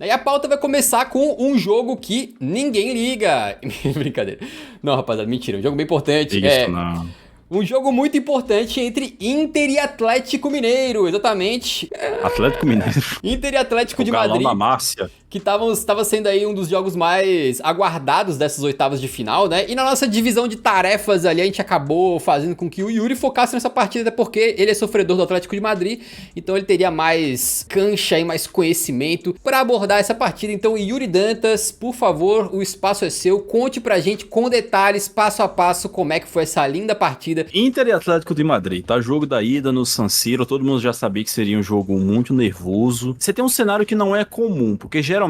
E a pauta vai começar com um jogo que ninguém liga. Brincadeira. Não, rapaziada, mentira. Um jogo bem importante. Isso, não. Um jogo muito importante entre Inter e Atlético Mineiro, exatamente. Atlético Mineiro, Inter e Atlético o de galão da Madrid, Márcia. que estava sendo aí um dos jogos mais aguardados dessas oitavas de final, né? E na nossa divisão de tarefas ali, a gente acabou fazendo com que o Yuri focasse nessa partida, até porque ele é sofredor do Atlético de Madrid, então ele teria mais cancha e mais conhecimento para abordar essa partida. Então, Yuri Dantas, por favor, o espaço é seu. Conte pra gente com detalhes, passo a passo, como é que foi essa linda partida. Inter e Atlético de Madrid, tá? Jogo da ida no San Siro, todo mundo já sabia que seria um jogo muito nervoso. Você tem um cenário que não é comum, porque geralmente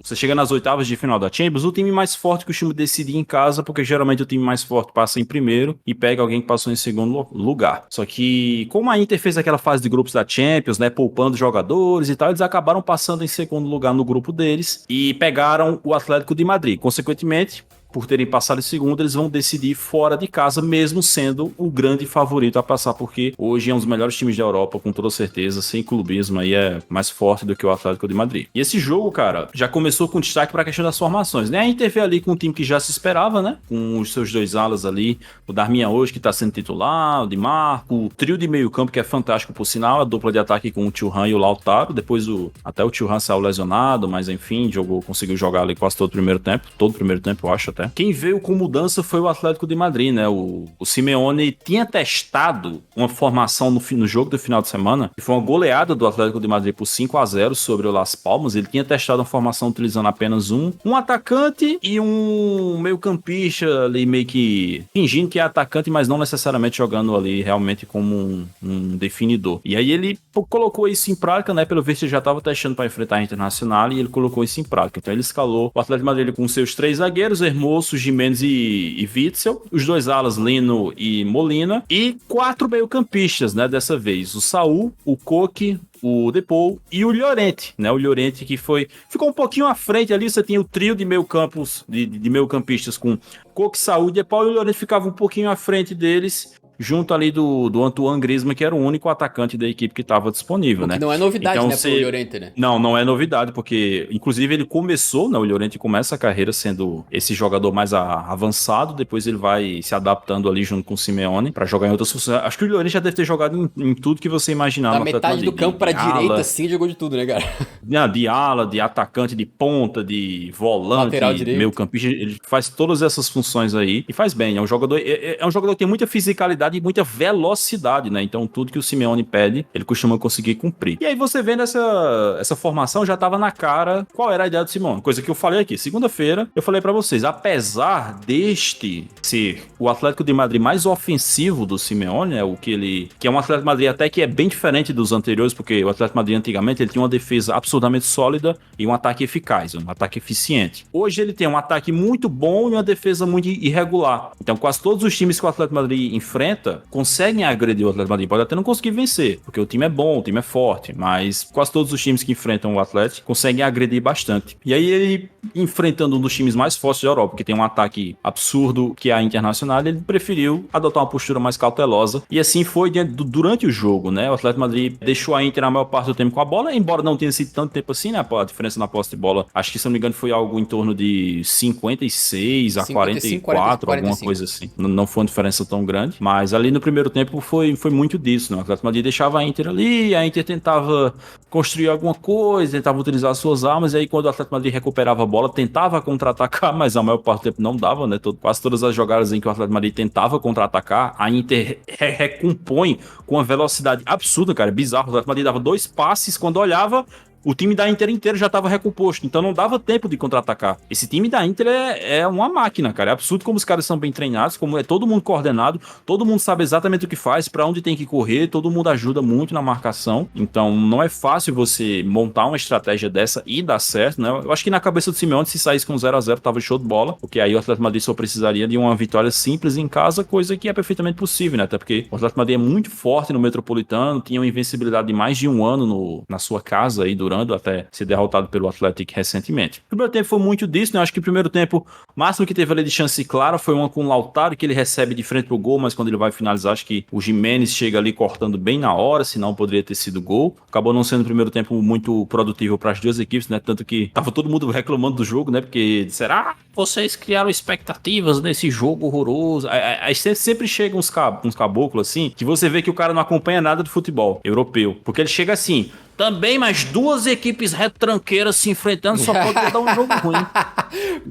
você chega nas oitavas de final da Champions, o time mais forte costuma decidir em casa, porque geralmente o time mais forte passa em primeiro e pega alguém que passou em segundo lugar. Só que, como a Inter fez aquela fase de grupos da Champions, né, poupando jogadores e tal, eles acabaram passando em segundo lugar no grupo deles e pegaram o Atlético de Madrid. Consequentemente, por terem passado em segundo, eles vão decidir fora de casa, mesmo sendo o grande favorito a passar, porque hoje é um dos melhores times da Europa, com toda certeza, sem clubismo, aí é mais forte do que o Atlético de Madrid. E esse jogo, cara, já começou com destaque para a questão das formações, né? A Inter veio ali com um time que já se esperava, né? Com os seus dois alas ali, o Darmian hoje, que tá sendo titular, o Di Marco, o trio de meio campo, que é fantástico por sinal, a dupla de ataque com o Thuram e o Lautaro, depois até o Thuram saiu lesionado, mas enfim, conseguiu jogar ali quase todo o primeiro tempo, eu acho até. Quem veio com mudança foi o Atlético de Madrid, né? O Simeone tinha testado uma formação no jogo do final de semana, que foi uma goleada do Atlético de Madrid por 5-0 sobre o Las Palmas. Ele tinha testado uma formação utilizando apenas um atacante e um meio-campista ali, meio que fingindo que é atacante, mas não necessariamente jogando ali realmente como um definidor. E aí ele colocou isso em prática, né? Pelo visto ele já estava testando para enfrentar a Internacional e ele colocou isso em prática. Então ele escalou o Atlético de Madrid com seus três zagueiros, Hermoso, Gimenez e Witzel, os dois alas, Lino e Molina, e 4 meio-campistas, né, dessa vez, o Saul, o Koke, o Depou e o Llorente, né? O Llorente que ficou um pouquinho à frente ali, você tinha o trio de meio-campos, de meio-campistas com Koke, Saul e Depou, e o Llorente ficava um pouquinho à frente deles, junto ali do Antoine Griezmann, que era o único atacante da equipe que estava disponível, né? Que não é novidade, então, né, pro Llorente, né? Não é novidade, porque inclusive ele começou, né, o Llorente começa a carreira sendo esse jogador mais avançado, depois ele vai se adaptando ali junto com o Simeone para jogar em outras funções. Acho que o Llorente já deve ter jogado em tudo que você imaginar. Da no Atlético metade do Madrid, campo pra direita, sim, jogou de tudo, né, cara? de ala, de atacante, de ponta, de volante, Lateral de direito. meio campista, ele faz todas essas funções aí e faz bem. É um jogador que tem muita fisicalidade e muita velocidade, né? Então tudo que o Simeone pede, ele costuma conseguir cumprir. E aí você vendo essa formação, já tava na cara qual era a ideia do Simeone. Coisa que eu falei aqui, segunda-feira, eu falei pra vocês, apesar deste ser o Atlético de Madrid mais ofensivo do Simeone, que é um Atlético de Madrid até que é bem diferente dos anteriores, porque o Atlético de Madrid antigamente ele tinha uma defesa absurdamente sólida e um ataque eficaz, um ataque eficiente. Hoje ele tem um ataque muito bom e uma defesa muito irregular. Então quase todos os times que o Atlético de Madrid enfrenta conseguem agredir o Atlético de Madrid. Pode até não conseguir vencer, porque o time é bom, o time é forte, mas quase todos os times que enfrentam o Atlético conseguem agredir bastante. E aí ele, enfrentando um dos times mais fortes da Europa, que tem um ataque absurdo, que é a Internacional, ele preferiu adotar uma postura mais cautelosa. E assim foi durante o jogo, né? O Atlético de Madrid deixou a Inter na maior parte do tempo com a bola, embora não tenha sido tanto tempo assim, né? A diferença na posse de bola, acho que se não me engano foi algo em torno de 56 a 44, alguma coisa assim. Não foi uma diferença tão grande, mas ali no primeiro tempo foi muito disso, né? O Atlético de Madrid deixava a Inter ali, a Inter tentava construir alguma coisa, tentava utilizar suas armas, e aí quando o Atlético de Madrid recuperava a bola, tentava contra-atacar, mas a maior parte do tempo não dava, né? Quase todas as jogadas em que o Atlético de Madrid tentava contra-atacar, a Inter recompõe com uma velocidade absurda, cara, bizarro. O Atlético de Madrid dava 2 passes, quando olhava, o time da Inter inteiro já estava recomposto, então não dava tempo de contra-atacar. Esse time da Inter é uma máquina, cara. É absurdo como os caras são bem treinados, como é todo mundo coordenado, todo mundo sabe exatamente o que faz, para onde tem que correr, todo mundo ajuda muito na marcação. Então não é fácil você montar uma estratégia dessa e dar certo, né? Eu acho que na cabeça do Simeone, se saísse com 0-0, tava show de bola, porque aí o Atlético de Madrid só precisaria de uma vitória simples em casa, coisa que é perfeitamente possível, né? Até porque o Atlético de Madrid é muito forte no Metropolitano, tinha uma invencibilidade de mais de um ano na sua casa aí segurando até ser derrotado pelo Atlético recentemente. O primeiro tempo foi muito disso, né? Acho que o primeiro tempo, o máximo que teve ali de chance clara foi uma com o Lautaro, que ele recebe de frente pro gol, mas quando ele vai finalizar, acho que o Gimenez chega ali cortando bem na hora, senão poderia ter sido gol. Acabou não sendo o primeiro tempo muito produtivo para as duas equipes, né? Tanto que tava todo mundo reclamando do jogo, né? Porque disseram, vocês criaram expectativas nesse jogo horroroso. Aí sempre chegam uns caboclos assim, que você vê que o cara não acompanha nada do futebol europeu. Porque ele chega assim, também mais duas equipes retranqueiras se enfrentando, só pode dar um jogo ruim.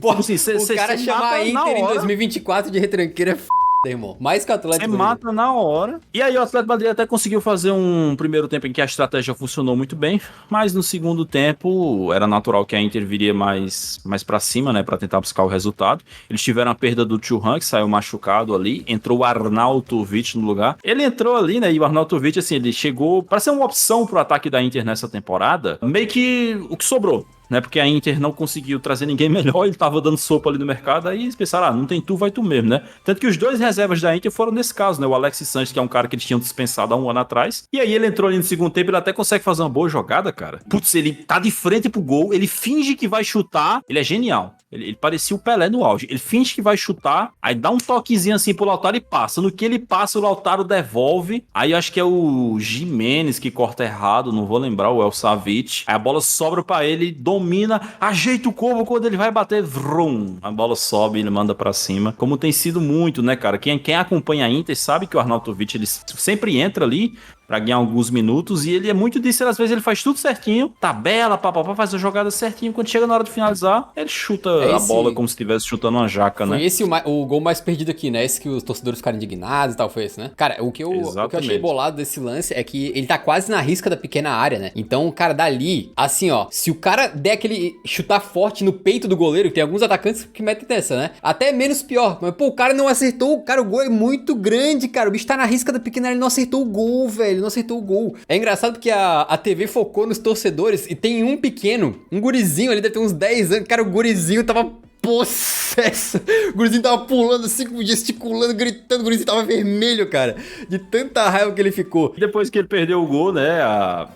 Pô, assim, o cara chama a Inter em 2024 de retranqueira irmão. Mais que o Atlético. Você mata na hora. E aí o Atlético Madrid até conseguiu fazer um primeiro tempo em que a estratégia funcionou muito bem, mas no segundo tempo era natural que a Inter viria mais pra cima, né, pra tentar buscar o resultado. Eles tiveram a perda do Thuram, que saiu machucado ali, entrou o Arnautovic no lugar. Ele entrou ali, né, e o Arnautovic, assim, ele chegou pra ser uma opção pro ataque da Inter nessa temporada, meio que o que sobrou, né, porque a Inter não conseguiu trazer ninguém melhor, ele tava dando sopa ali no mercado, aí eles pensaram, não tem tu, vai tu mesmo, né? Tanto que os dois reservas da Inter foram nesse caso, né, o Alexis Sanches, que é um cara que eles tinham dispensado há um ano atrás, e aí ele entrou ali no segundo tempo, ele até consegue fazer uma boa jogada, cara. Putz, ele tá de frente pro gol, ele finge que vai chutar, ele é genial. Ele parecia o Pelé no auge. Ele finge que vai chutar, aí dá um toquezinho assim pro Lautaro e passa. No que ele passa, o Lautaro devolve. Aí eu acho que é o Gimenez que corta errado, não vou lembrar, o El Savic. Aí a bola sobra pra ele, domina, ajeita o corpo, quando ele vai bater, vrum, a bola sobe e ele manda pra cima. Como tem sido muito, né, cara? Quem acompanha a Inter sabe que o Arnautovic, ele sempre entra ali pra ganhar alguns minutos, e ele é muito disso, às vezes ele faz tudo certinho, tabela, papapá, faz a jogada certinho, quando chega na hora de finalizar, ele chuta a bola como se estivesse chutando uma jaca, né? Foi esse o gol mais perdido aqui, né? Esse que os torcedores ficaram indignados e tal, foi esse, né? Cara, o que eu achei bolado desse lance é que ele tá quase na risca da pequena área, né? Então, cara, dali, assim, ó, se o cara der aquele chutar forte no peito do goleiro, que tem alguns atacantes que metem dessa, né? Até é menos pior, mas, pô, o cara não acertou, cara, o gol é muito grande, cara, o bicho tá na risca da pequena área, ele não acertou o gol, velho, não acertou o gol. É engraçado porque a TV focou nos torcedores e tem um pequeno, um gurizinho ali, deve ter uns 10 anos, cara, o gurizinho tava possesso. O gurizinho tava pulando assim, gesticulando, gritando, o gurizinho tava vermelho, cara, de tanta raiva que ele ficou. Depois que ele perdeu o gol, né,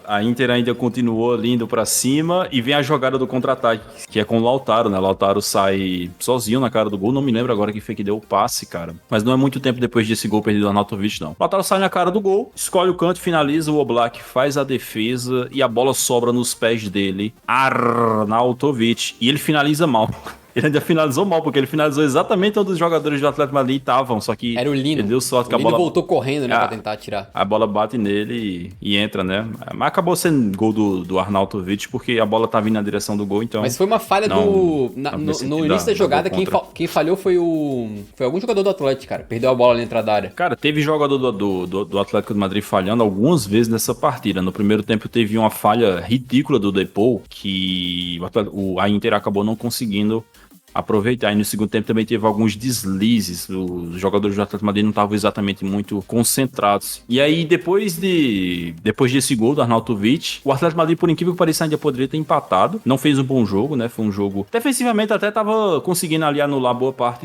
a Inter ainda continuou ali indo pra cima, e vem a jogada do contra-ataque, que é com o Lautaro, né, o Lautaro sai sozinho na cara do gol, não me lembro agora quem foi que deu o passe, cara, mas não é muito tempo depois desse gol perdido do Arnautovic, não. O Lautaro sai na cara do gol, escolhe o canto, finaliza, o Oblak faz a defesa, e a bola sobra nos pés dele, Arnautovic, e ele finaliza mal. Ele ainda finalizou mal, porque ele finalizou exatamente onde os jogadores do Atlético Madrid estavam, só que era o Lino. Ele deu sorte que a Lino bola voltou correndo, né, pra tentar tirar. A bola bate nele e entra, né? Mas acabou sendo gol do Arnautovic, porque a bola tá vindo na direção do gol, então... Mas foi uma falha no início da jogada, quem falhou foi algum jogador do Atlético, cara. Perdeu a bola na entrada da área. Cara, teve jogador do Atlético de Madrid falhando algumas vezes nessa partida. No primeiro tempo teve uma falha ridícula do Depou, que a Inter acabou não conseguindo aproveitar. E no segundo tempo também teve alguns deslizes. Os jogadores do Atlético Madrid não estavam exatamente muito concentrados. E aí, depois desse gol do Arnautovic, o Atlético Madrid, por incrível que pareça, ainda poderia ter empatado. Não fez um bom jogo, né? Foi um jogo... Defensivamente até tava conseguindo ali anular boa parte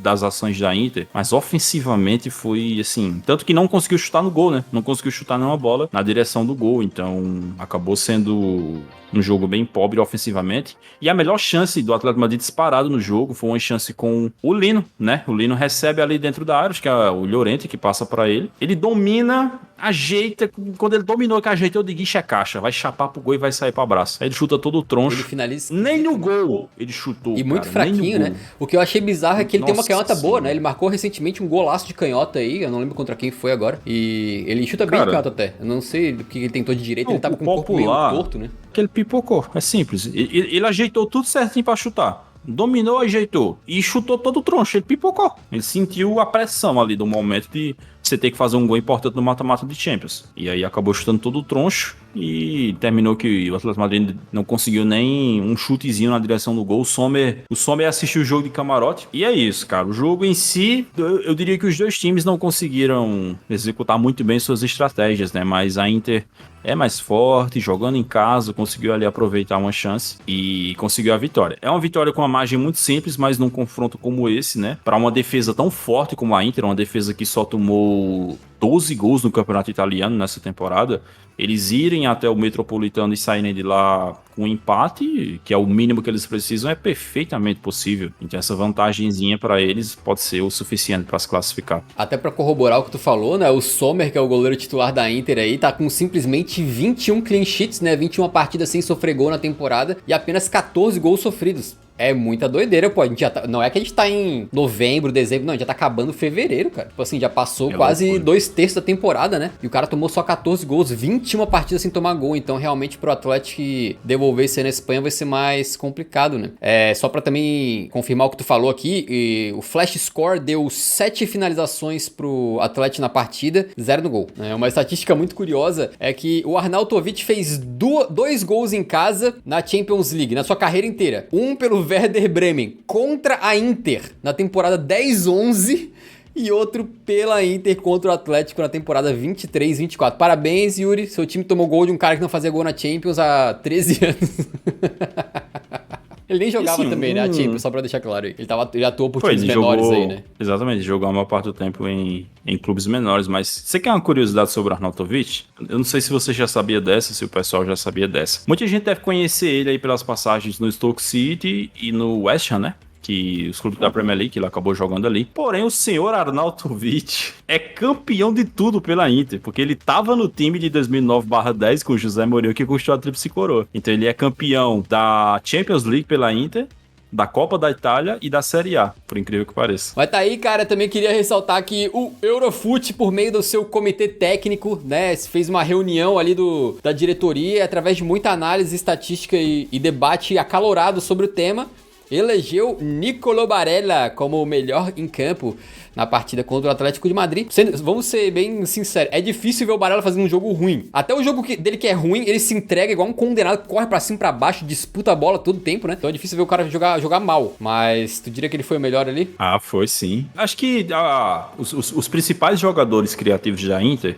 das ações da Inter, mas ofensivamente foi assim... Tanto que não conseguiu chutar no gol, né? Não conseguiu chutar nenhuma bola na direção do gol. Então, acabou sendo um jogo bem pobre ofensivamente. E a melhor chance do Atlético Madrid disparado no jogo foi uma chance com o Lino, né? O Lino recebe ali dentro da área, acho que é o Llorente que passa pra ele. Ele domina, ajeita. Quando ele dominou que ajeita, eu digo, é caixa. Vai chapar pro gol e vai sair pro abraço. Aí ele chuta todo o troncho. Ele finaliza. Nem no gol ele chutou. E muito fraquinho, né? O que eu achei bizarro é que ele tem uma canhota boa, né? Ele marcou recentemente um golaço de canhota aí. Eu não lembro contra quem foi agora. E ele chuta bem de canhota até. Eu não sei do que ele tentou de direito. Ele tava com o corpo meio torto, né? Que ele pipocou. É simples. Ele ajeitou tudo certinho pra chutar. Dominou, ajeitou e chutou todo o troncho, ele pipocou. Ele sentiu a pressão ali do momento de você ter que fazer um gol importante no mata-mata de Champions. E aí acabou chutando todo o troncho e terminou que o Atlético Madrid não conseguiu nem um chutezinho na direção do gol. O Sommer assistiu o jogo de camarote. E é isso, cara. O jogo em si, eu diria que os dois times não conseguiram executar muito bem suas estratégias, né? Mas a Inter é mais forte, jogando em casa, conseguiu ali aproveitar uma chance e conseguiu a vitória. É uma vitória com uma margem muito simples, mas num confronto como esse, né? Para uma defesa tão forte como a Inter, uma defesa que só tomou tomou 12 gols no campeonato italiano nessa temporada, eles irem até o Metropolitano e saírem de lá com um empate, que é o mínimo que eles precisam, é perfeitamente possível. Então essa vantagenzinha para eles pode ser o suficiente para se classificar. Até pra corroborar o que tu falou, né? O Sommer, que é o goleiro titular da Inter aí, tá com simplesmente 21 clean sheets, né? 21 partidas sem sofrer gol na temporada e apenas 14 gols sofridos. É muita doideira, pô. A gente já tá, não é que a gente tá em novembro, dezembro, não, a gente já tá acabando fevereiro, cara. Tipo assim, já passou quase 2/3 da temporada, né? E o cara tomou só 14 gols, 21 partidas sem tomar gol. Então, realmente, pro Atlético devolver isso aí na Espanha vai ser mais complicado, né? Só pra também confirmar o que tu falou aqui, o Flash Score deu 7 finalizações pro Atlético na partida, 0 no gol. Uma estatística muito curiosa é que o Arnautovic fez 2 gols em casa na Champions League, na sua carreira inteira. Um pelo Werder Bremen contra a Inter na temporada 10-11 e outro pela Inter contra o Atlético na temporada 23-24. Parabéns, Yuri. Seu time tomou gol de um cara que não fazia gol na Champions há 13 anos. Ele nem jogava também, né, a Champions, só pra deixar claro aí. Ele atuou por times menores aí, né? Exatamente, jogou a maior parte do tempo em clubes menores, mas você quer uma curiosidade sobre o Arnautovic? Eu não sei se você já sabia dessa, se o pessoal já sabia dessa. Muita gente deve conhecer ele aí pelas passagens no Stoke City e no West Ham, né? Que os clubes da Premier League, que ele acabou jogando ali. Porém, o senhor Arnautovic é campeão de tudo pela Inter, porque ele tava no time de 2009/10 com o José Mourinho, que custou a tríplice coroa. Então ele é campeão da Champions League pela Inter, da Copa da Itália e da Série A, por incrível que pareça. Mas tá aí, cara, também queria ressaltar que o Eurofoot, por meio do seu comitê técnico, né, fez uma reunião ali da diretoria, através de muita análise, estatística e debate acalorado sobre o tema, elegeu Nicolo Barella como o melhor em campo na partida contra o Atlético de Madrid. Vamos ser bem sinceros, é difícil ver o Barella fazendo um jogo ruim. Até o jogo dele que é ruim, ele se entrega igual um condenado, corre pra cima e pra baixo, disputa a bola todo tempo, né? Então é difícil ver o cara jogar mal. Mas tu diria que ele foi o melhor ali? Ah, foi sim. Acho que os principais jogadores criativos da Inter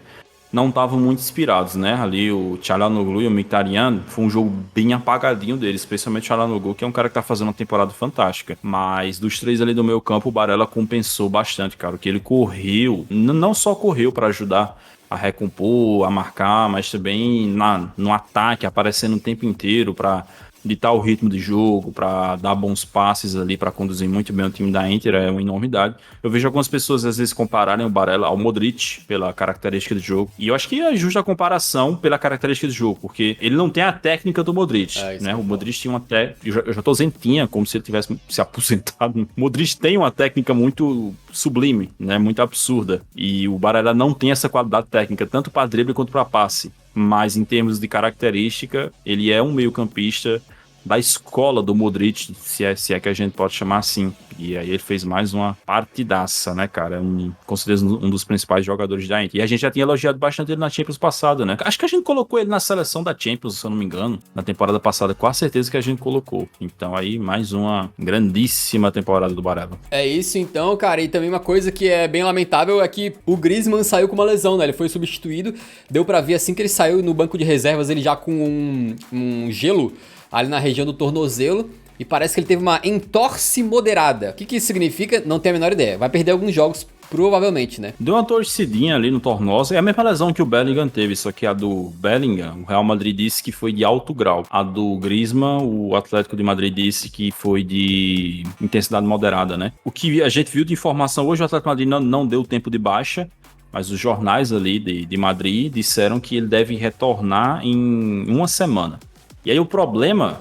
não estavam muito inspirados, né? Ali o Çalhanoğlu e o Mkhitaryan, foi um jogo bem apagadinho deles, especialmente o Çalhanoğlu, que é um cara que tá fazendo uma temporada fantástica. Mas dos 3 ali do meio campo, o Barella compensou bastante, cara. Que ele correu, não só correu para ajudar a recompor, a marcar, mas também no ataque, aparecendo o tempo inteiro para ditar o ritmo de jogo, para dar bons passes ali, para conduzir muito bem o time da Inter, é uma enormidade. Eu vejo algumas pessoas às vezes compararem o Barella ao Modric pela característica de jogo, e eu acho que é justa a comparação pela característica de jogo, porque ele não tem a técnica do Modric, né? O Modric tinha uma técnica, eu já tô dizendo tinha, como se ele tivesse se aposentado. O Modric tem uma técnica muito sublime, né? Muito absurda, e o Barella não tem essa qualidade técnica, tanto para drible quanto para passe. Mas em termos de característica, ele é um meio-campista da escola do Modric, se é que a gente pode chamar assim. E aí ele fez mais uma partidaça, né, cara? Com certeza um dos principais jogadores da Inter. E a gente já tinha elogiado bastante ele na Champions passada, né? Acho que a gente colocou ele na seleção da Champions, se eu não me engano, na temporada passada, com a certeza que a gente colocou. Então aí, mais uma grandíssima temporada do Barella. É isso então, cara. E também uma coisa que é bem lamentável é que o Griezmann saiu com uma lesão, né? Ele foi substituído, deu pra ver assim que ele saiu no banco de reservas, ele já com um gelo ali na região do tornozelo, e parece que ele teve uma entorse moderada. O que isso significa? Não tenho a menor ideia. Vai perder alguns jogos, provavelmente, né? Deu uma torcidinha ali no tornozelo. É a mesma lesão que o Bellingham teve, só que a do Bellingham, o Real Madrid disse que foi de alto grau. A do Griezmann, o Atlético de Madrid disse que foi de intensidade moderada, né? O que a gente viu de informação hoje, o Atlético de Madrid não deu tempo de baixa, mas os jornais ali de Madrid disseram que ele deve retornar em uma semana. E aí o problema,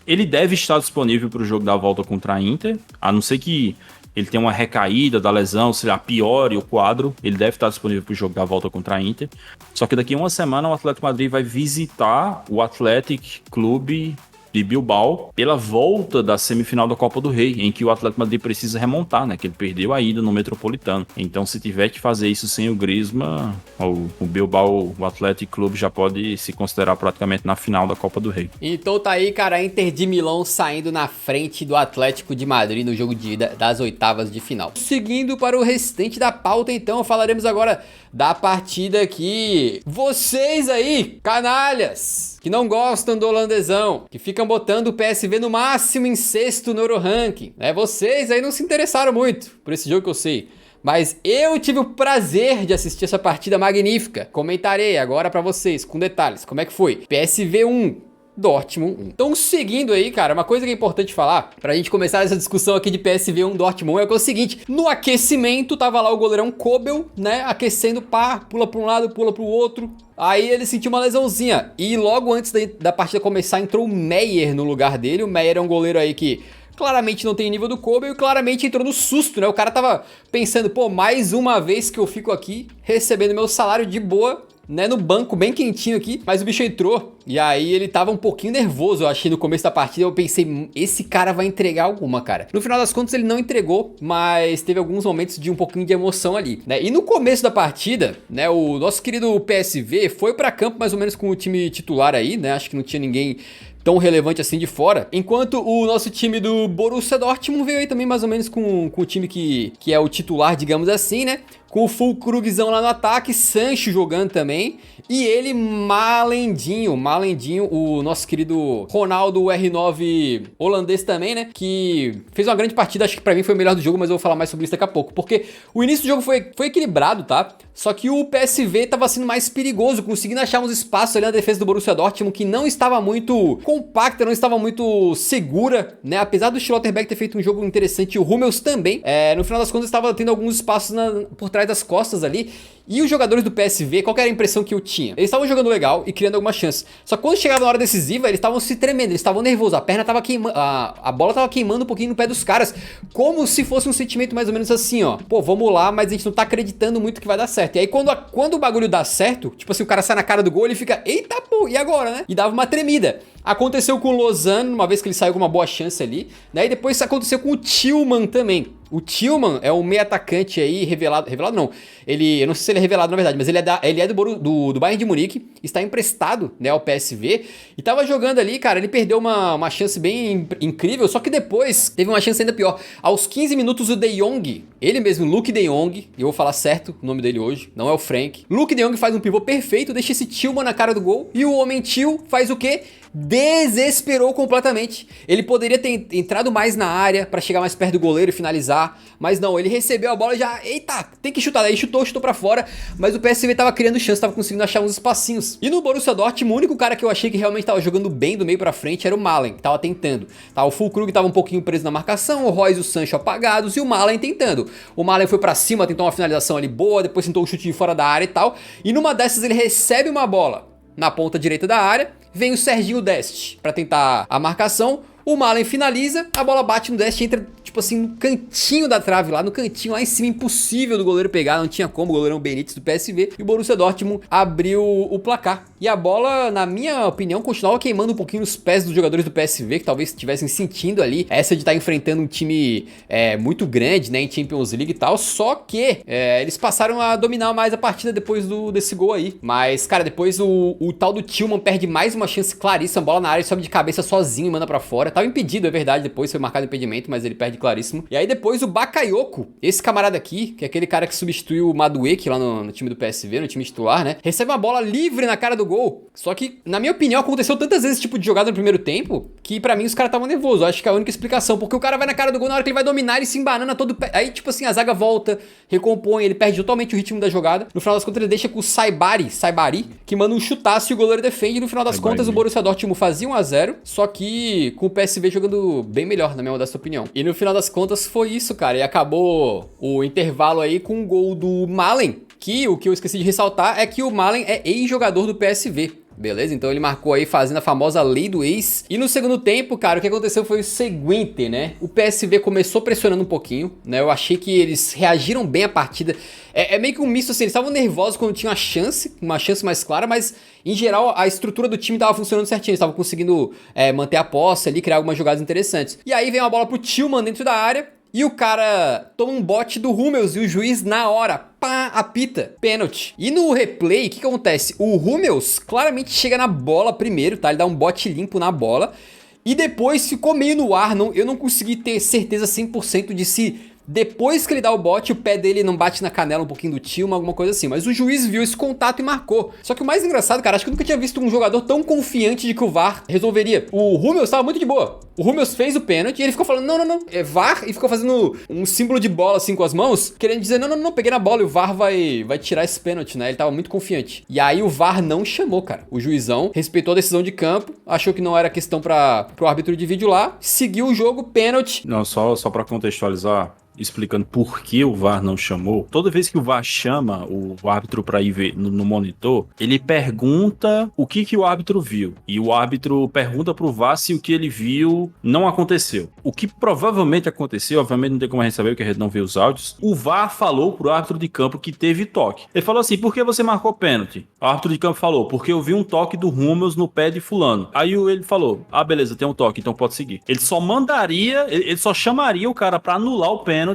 ele deve estar disponível para o jogo da volta contra a Inter, a não ser que ele tenha uma recaída da lesão, se ele piore o quadro, ele deve estar disponível para o jogo da volta contra a Inter. Só que daqui a uma semana o Atlético Madrid vai visitar o Athletic Clube de Bilbao pela volta da semifinal da Copa do Rei, em que o Atlético Madrid precisa remontar, né? Que ele perdeu a ida no Metropolitano. Então, se tiver que fazer isso sem o Griezmann, o Bilbao, o Athletic Clube já pode se considerar praticamente na final da Copa do Rei. Então tá aí, cara, a Inter de Milão saindo na frente do Atlético de Madrid no jogo de ida das oitavas de final. Seguindo para o restante da pauta, então, falaremos agora da partida que vocês aí, canalhas, que não gostam do holandesão, que ficam botando o PSV no máximo em sexto no Euroranking, né? Vocês aí não se interessaram muito por esse jogo, que eu sei. Mas eu tive o prazer de assistir essa partida magnífica. Comentarei agora pra vocês, com detalhes, como é que foi. PSV 1, Dortmund 1. Então, seguindo aí, cara, uma coisa que é importante falar, pra gente começar essa discussão aqui de PSV 1, Dortmund 1, é que é o seguinte, no aquecimento, tava lá o goleirão Kobel, né, aquecendo, pá, pula pra um lado, pula pro outro. Aí ele sentiu uma lesãozinha, e logo antes da partida começar, entrou o Meyer no lugar dele. O Meyer é um goleiro aí que claramente não tem nível do Kobel e claramente entrou no susto, né? O cara tava pensando, pô, mais uma vez que eu fico aqui recebendo meu salário de boa, né, no banco, bem quentinho aqui, mas o bicho entrou, e aí ele tava um pouquinho nervoso, eu achei, no começo da partida. Eu pensei, esse cara vai entregar alguma, cara. No final das contas ele não entregou, mas teve alguns momentos de um pouquinho de emoção ali, né, e no começo da partida, né, o nosso querido PSV foi pra campo mais ou menos com o time titular aí, né, acho que não tinha ninguém tão relevante assim de fora, enquanto o nosso time do Borussia Dortmund veio aí também mais ou menos com o time que é o titular, digamos assim, né, com o Füllkrugzão lá no ataque, Sancho jogando também, e ele Malendinho, o nosso querido Ronaldo R9 holandês também, né, que fez uma grande partida. Acho que pra mim foi o melhor do jogo, mas eu vou falar mais sobre isso daqui a pouco, porque o início do jogo foi equilibrado, tá? Só que o PSV tava sendo mais perigoso, conseguindo achar uns espaços ali na defesa do Borussia Dortmund, que não estava muito compacta, não estava muito segura, né, apesar do Schlotterbeck ter feito um jogo interessante, e o Hummels também, no final das contas estava tendo alguns espaços por trás das costas ali. E os jogadores do PSV, qual que era a impressão que eu tinha? Eles estavam jogando legal e criando alguma chance. Só que quando chegava na hora decisiva, eles estavam se tremendo, eles estavam nervosos, a perna tava queimando, a bola tava queimando um pouquinho no pé dos caras, como se fosse um sentimento mais ou menos assim, ó. Pô, vamos lá, mas a gente não tá acreditando muito que vai dar certo. E aí quando o bagulho dá certo, tipo assim, o cara sai na cara do gol, ele fica, eita pô, e agora, né? E dava uma tremida. Aconteceu com o Lausanne, uma vez que ele saiu com uma boa chance ali, né? E depois aconteceu com o Tillman também. O Tillman é um meio atacante aí, revelado não, eu não sei se ele é revelado na verdade, mas ele é do Bayern de Munique, está emprestado, né, ao PSV, e tava jogando ali, cara. Ele perdeu uma chance bem incrível, só que depois teve uma chance ainda pior. Aos 15 minutos o De Jong, ele mesmo, Luke De Jong, eu vou falar certo o nome dele hoje, não é o Frank, Luke De Jong faz um pivô perfeito, deixa esse Tillman na cara do gol, e o homem Till faz o quê? Desesperou completamente. Ele poderia ter entrado mais na área pra chegar mais perto do goleiro e finalizar, mas não, ele recebeu a bola e já, eita, tem que chutar. Aí chutou pra fora, mas o PSV tava criando chance, tava conseguindo achar uns espacinhos. E no Borussia Dortmund, o único cara que eu achei que realmente tava jogando bem do meio pra frente era o Malen, que tava tentando. Tá, o Füllkrug tava um pouquinho preso na marcação, o Reus e o Sancho apagados e o Malen tentando. O Malen foi pra cima, tentou uma finalização ali boa, depois tentou um chute de fora da área e tal, e numa dessas ele recebe uma bola na ponta direita da área, vem o Serginho Dest pra tentar a marcação, o Malen finaliza, a bola bate no Dest, entra tipo assim no cantinho da trave lá, no cantinho lá em cima, impossível do goleiro pegar, não tinha como, o goleirão Benítez do PSV, e o Borussia Dortmund abriu o placar. E a bola, na minha opinião, continuava queimando um pouquinho os pés dos jogadores do PSV, que talvez estivessem sentindo ali essa de estar enfrentando um time muito grande, né, em Champions League e tal, só que eles passaram a dominar mais a partida depois desse gol aí. Mas, cara, depois o tal do Tillman perde mais uma chance claríssima, a bola na área, sobe de cabeça sozinho e manda pra fora. Tava impedido, é verdade, depois foi marcado impedimento, mas ele perde claríssimo. E aí depois o Bakayoko, esse camarada aqui, que é aquele cara que substituiu o Madueke lá no time do PSV, no time titular, né, recebe uma bola livre na cara do gol. Só que, na minha opinião, aconteceu tantas vezes esse tipo de jogada no primeiro tempo, que pra mim os caras estavam nervosos. Eu acho que é a única explicação, porque o cara vai na cara do gol, na hora que ele vai dominar, ele se embanana todo. Aí, tipo assim, a zaga volta, recompõe, ele perde totalmente o ritmo da jogada. No final das contas, ele deixa com o Saibari, que manda um chutaço e o goleiro defende. E no final das contas, o Borussia Dortmund fazia 1-0, só que com o PSV jogando bem melhor, na minha modesta opinião. E no final das contas, foi isso, cara. E acabou o intervalo aí com um gol do Malen, que o que eu esqueci de ressaltar é que o Malen é ex-jogador do PSV. Beleza? Então ele marcou aí fazendo a famosa lei do ex. E no segundo tempo, cara, o que aconteceu foi o seguinte, né? O PSV começou pressionando um pouquinho, né? Eu achei que eles reagiram bem à partida. É meio que um misto assim, eles estavam nervosos quando tinha uma chance mais clara, mas em geral a estrutura do time tava funcionando certinho. Eles estavam conseguindo manter a posse ali, criar algumas jogadas interessantes. E aí vem uma bola pro Tillman dentro da área. E o cara toma um bote do Hummels e o juiz na hora, pá, apita, pênalti. E no replay, o que acontece? O Hummels claramente chega na bola primeiro, tá? Ele dá um bote limpo na bola. E depois ficou meio no ar, eu não consegui ter certeza 100% de se depois que ele dá o bote, o pé dele não bate na canela um pouquinho do Tillman, alguma coisa assim. Mas o juiz viu esse contato e marcou. Só que o mais engraçado, cara, acho que eu nunca tinha visto um jogador tão confiante de que o VAR resolveria. O Hummels estava muito de boa. O Hummels fez o pênalti e ele ficou falando, não, é VAR, e ficou fazendo um símbolo de bola assim com as mãos, querendo dizer, não, peguei na bola e o VAR vai tirar esse pênalti, né? Ele tava muito confiante. E aí o VAR não chamou, cara. O juizão respeitou a decisão de campo, achou que não era questão pro árbitro de vídeo lá, seguiu o jogo, pênalti. Não, só para contextualizar, explicando por que o VAR não chamou. Toda vez que o VAR chama o árbitro para ir ver no monitor, ele pergunta o que o árbitro viu. E o árbitro pergunta pro VAR se o que ele viu não aconteceu. O que provavelmente aconteceu, obviamente não tem como a gente saber porque a gente não vê os áudios, o VAR falou pro árbitro de campo que teve toque. Ele falou assim, por que você marcou pênalti? O árbitro de campo falou, porque eu vi um toque do Hummels no pé de fulano. Aí ele falou, beleza, tem um toque, então pode seguir. Ele só mandaria, ele só chamaria o cara para anular o pênalti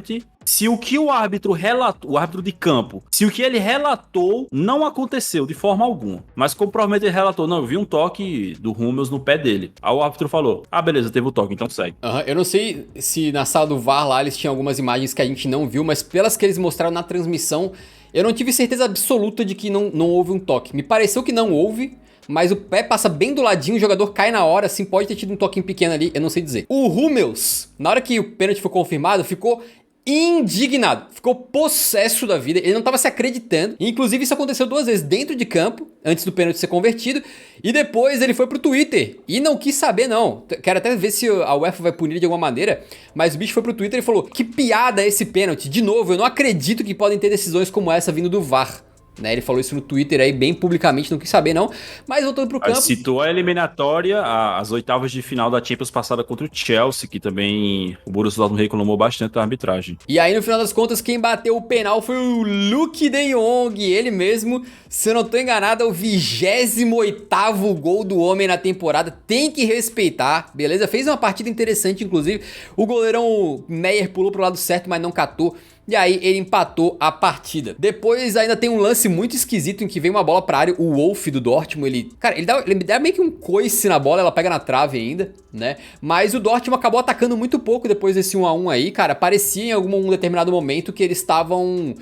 se o que o árbitro relatou, o árbitro de campo, se o que ele relatou não aconteceu de forma alguma. Mas como provavelmente ele relatou, não, eu vi um toque do Hummels no pé dele. Aí o árbitro falou, beleza, teve o toque, então segue. Eu não sei se na sala do VAR lá eles tinham algumas imagens que a gente não viu, mas pelas que eles mostraram na transmissão, eu não tive certeza absoluta de que não houve um toque. Me pareceu que não houve, mas o pé passa bem do ladinho, o jogador cai na hora, assim, pode ter tido um toquinho pequeno ali, eu não sei dizer. O Hummels, na hora que o pênalti foi confirmado, ficou indignado, ficou possesso da vida, ele não estava se acreditando, inclusive isso aconteceu 2 vezes dentro de campo, antes do pênalti ser convertido, e depois ele foi pro Twitter, e não quis saber não, quero até ver se a UEFA vai punir de alguma maneira, mas o bicho foi pro Twitter e falou, que piada é esse pênalti, de novo, eu não acredito que podem ter decisões como essa vindo do VAR. Né, ele falou isso no Twitter aí, bem publicamente, não quis saber não, mas voltando pro campo... Citou a eliminatória, as oitavas de final da Champions passada contra o Chelsea, que também o Borussia Dortmund reclamou bastante da arbitragem. E aí, no final das contas, quem bateu o penal foi o Luuk de Jong, ele mesmo, se eu não tô enganado, é o 28º gol do homem na temporada, tem que respeitar, beleza? Fez uma partida interessante, inclusive, o goleirão Meyer pulou pro lado certo, mas não catou. E aí ele empatou a partida. Depois ainda tem um lance muito esquisito em que vem uma bola pra área, o Wolf do Dortmund, ele dá meio que um coice na bola, ela pega na trave ainda, né? Mas o Dortmund acabou atacando muito pouco depois desse 1-1 aí, cara, parecia em algum determinado momento que eles estavam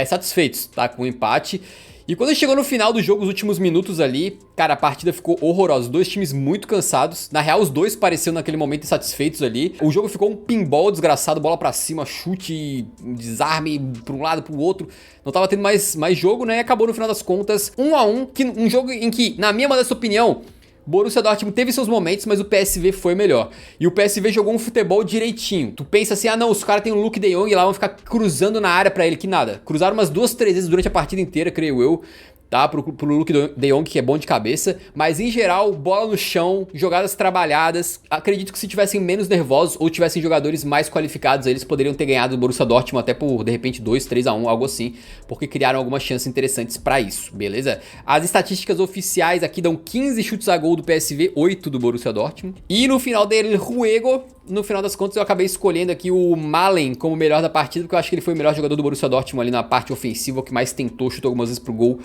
satisfeitos, tá, com o empate. E quando chegou no final do jogo, os últimos minutos ali, cara, a partida ficou horrorosa. Os dois times muito cansados. Na real, os dois pareciam naquele momento insatisfeitos ali. O jogo ficou um pinball desgraçado, bola pra cima, chute, desarme pra um lado, pro outro. Não tava tendo mais jogo, né? E acabou no final das contas 1-1, um jogo em que, na minha modesta opinião, Borussia Dortmund teve seus momentos, mas o PSV foi melhor. E o PSV jogou um futebol direitinho. Tu pensa assim, não, os caras têm o Luuk de Jong lá, vão ficar cruzando na área pra ele, que nada. Cruzaram umas 2, 3 vezes durante a partida inteira, creio eu. Tá, pro Luuk de Jong, que é bom de cabeça. Mas, em geral, bola no chão, jogadas trabalhadas. Acredito que se tivessem menos nervosos ou tivessem jogadores mais qualificados, eles poderiam ter ganhado o Borussia Dortmund até por, de repente, 2, 3-1, algo assim. Porque criaram algumas chances interessantes pra isso, beleza? As estatísticas oficiais aqui dão 15 chutes a gol do PSV, 8 do Borussia Dortmund. E no final dele, Ruego... No final das contas, eu acabei escolhendo aqui o Malen como melhor da partida, porque eu acho que ele foi o melhor jogador do Borussia Dortmund ali na parte ofensiva, o que mais tentou, chutou algumas vezes pro gol.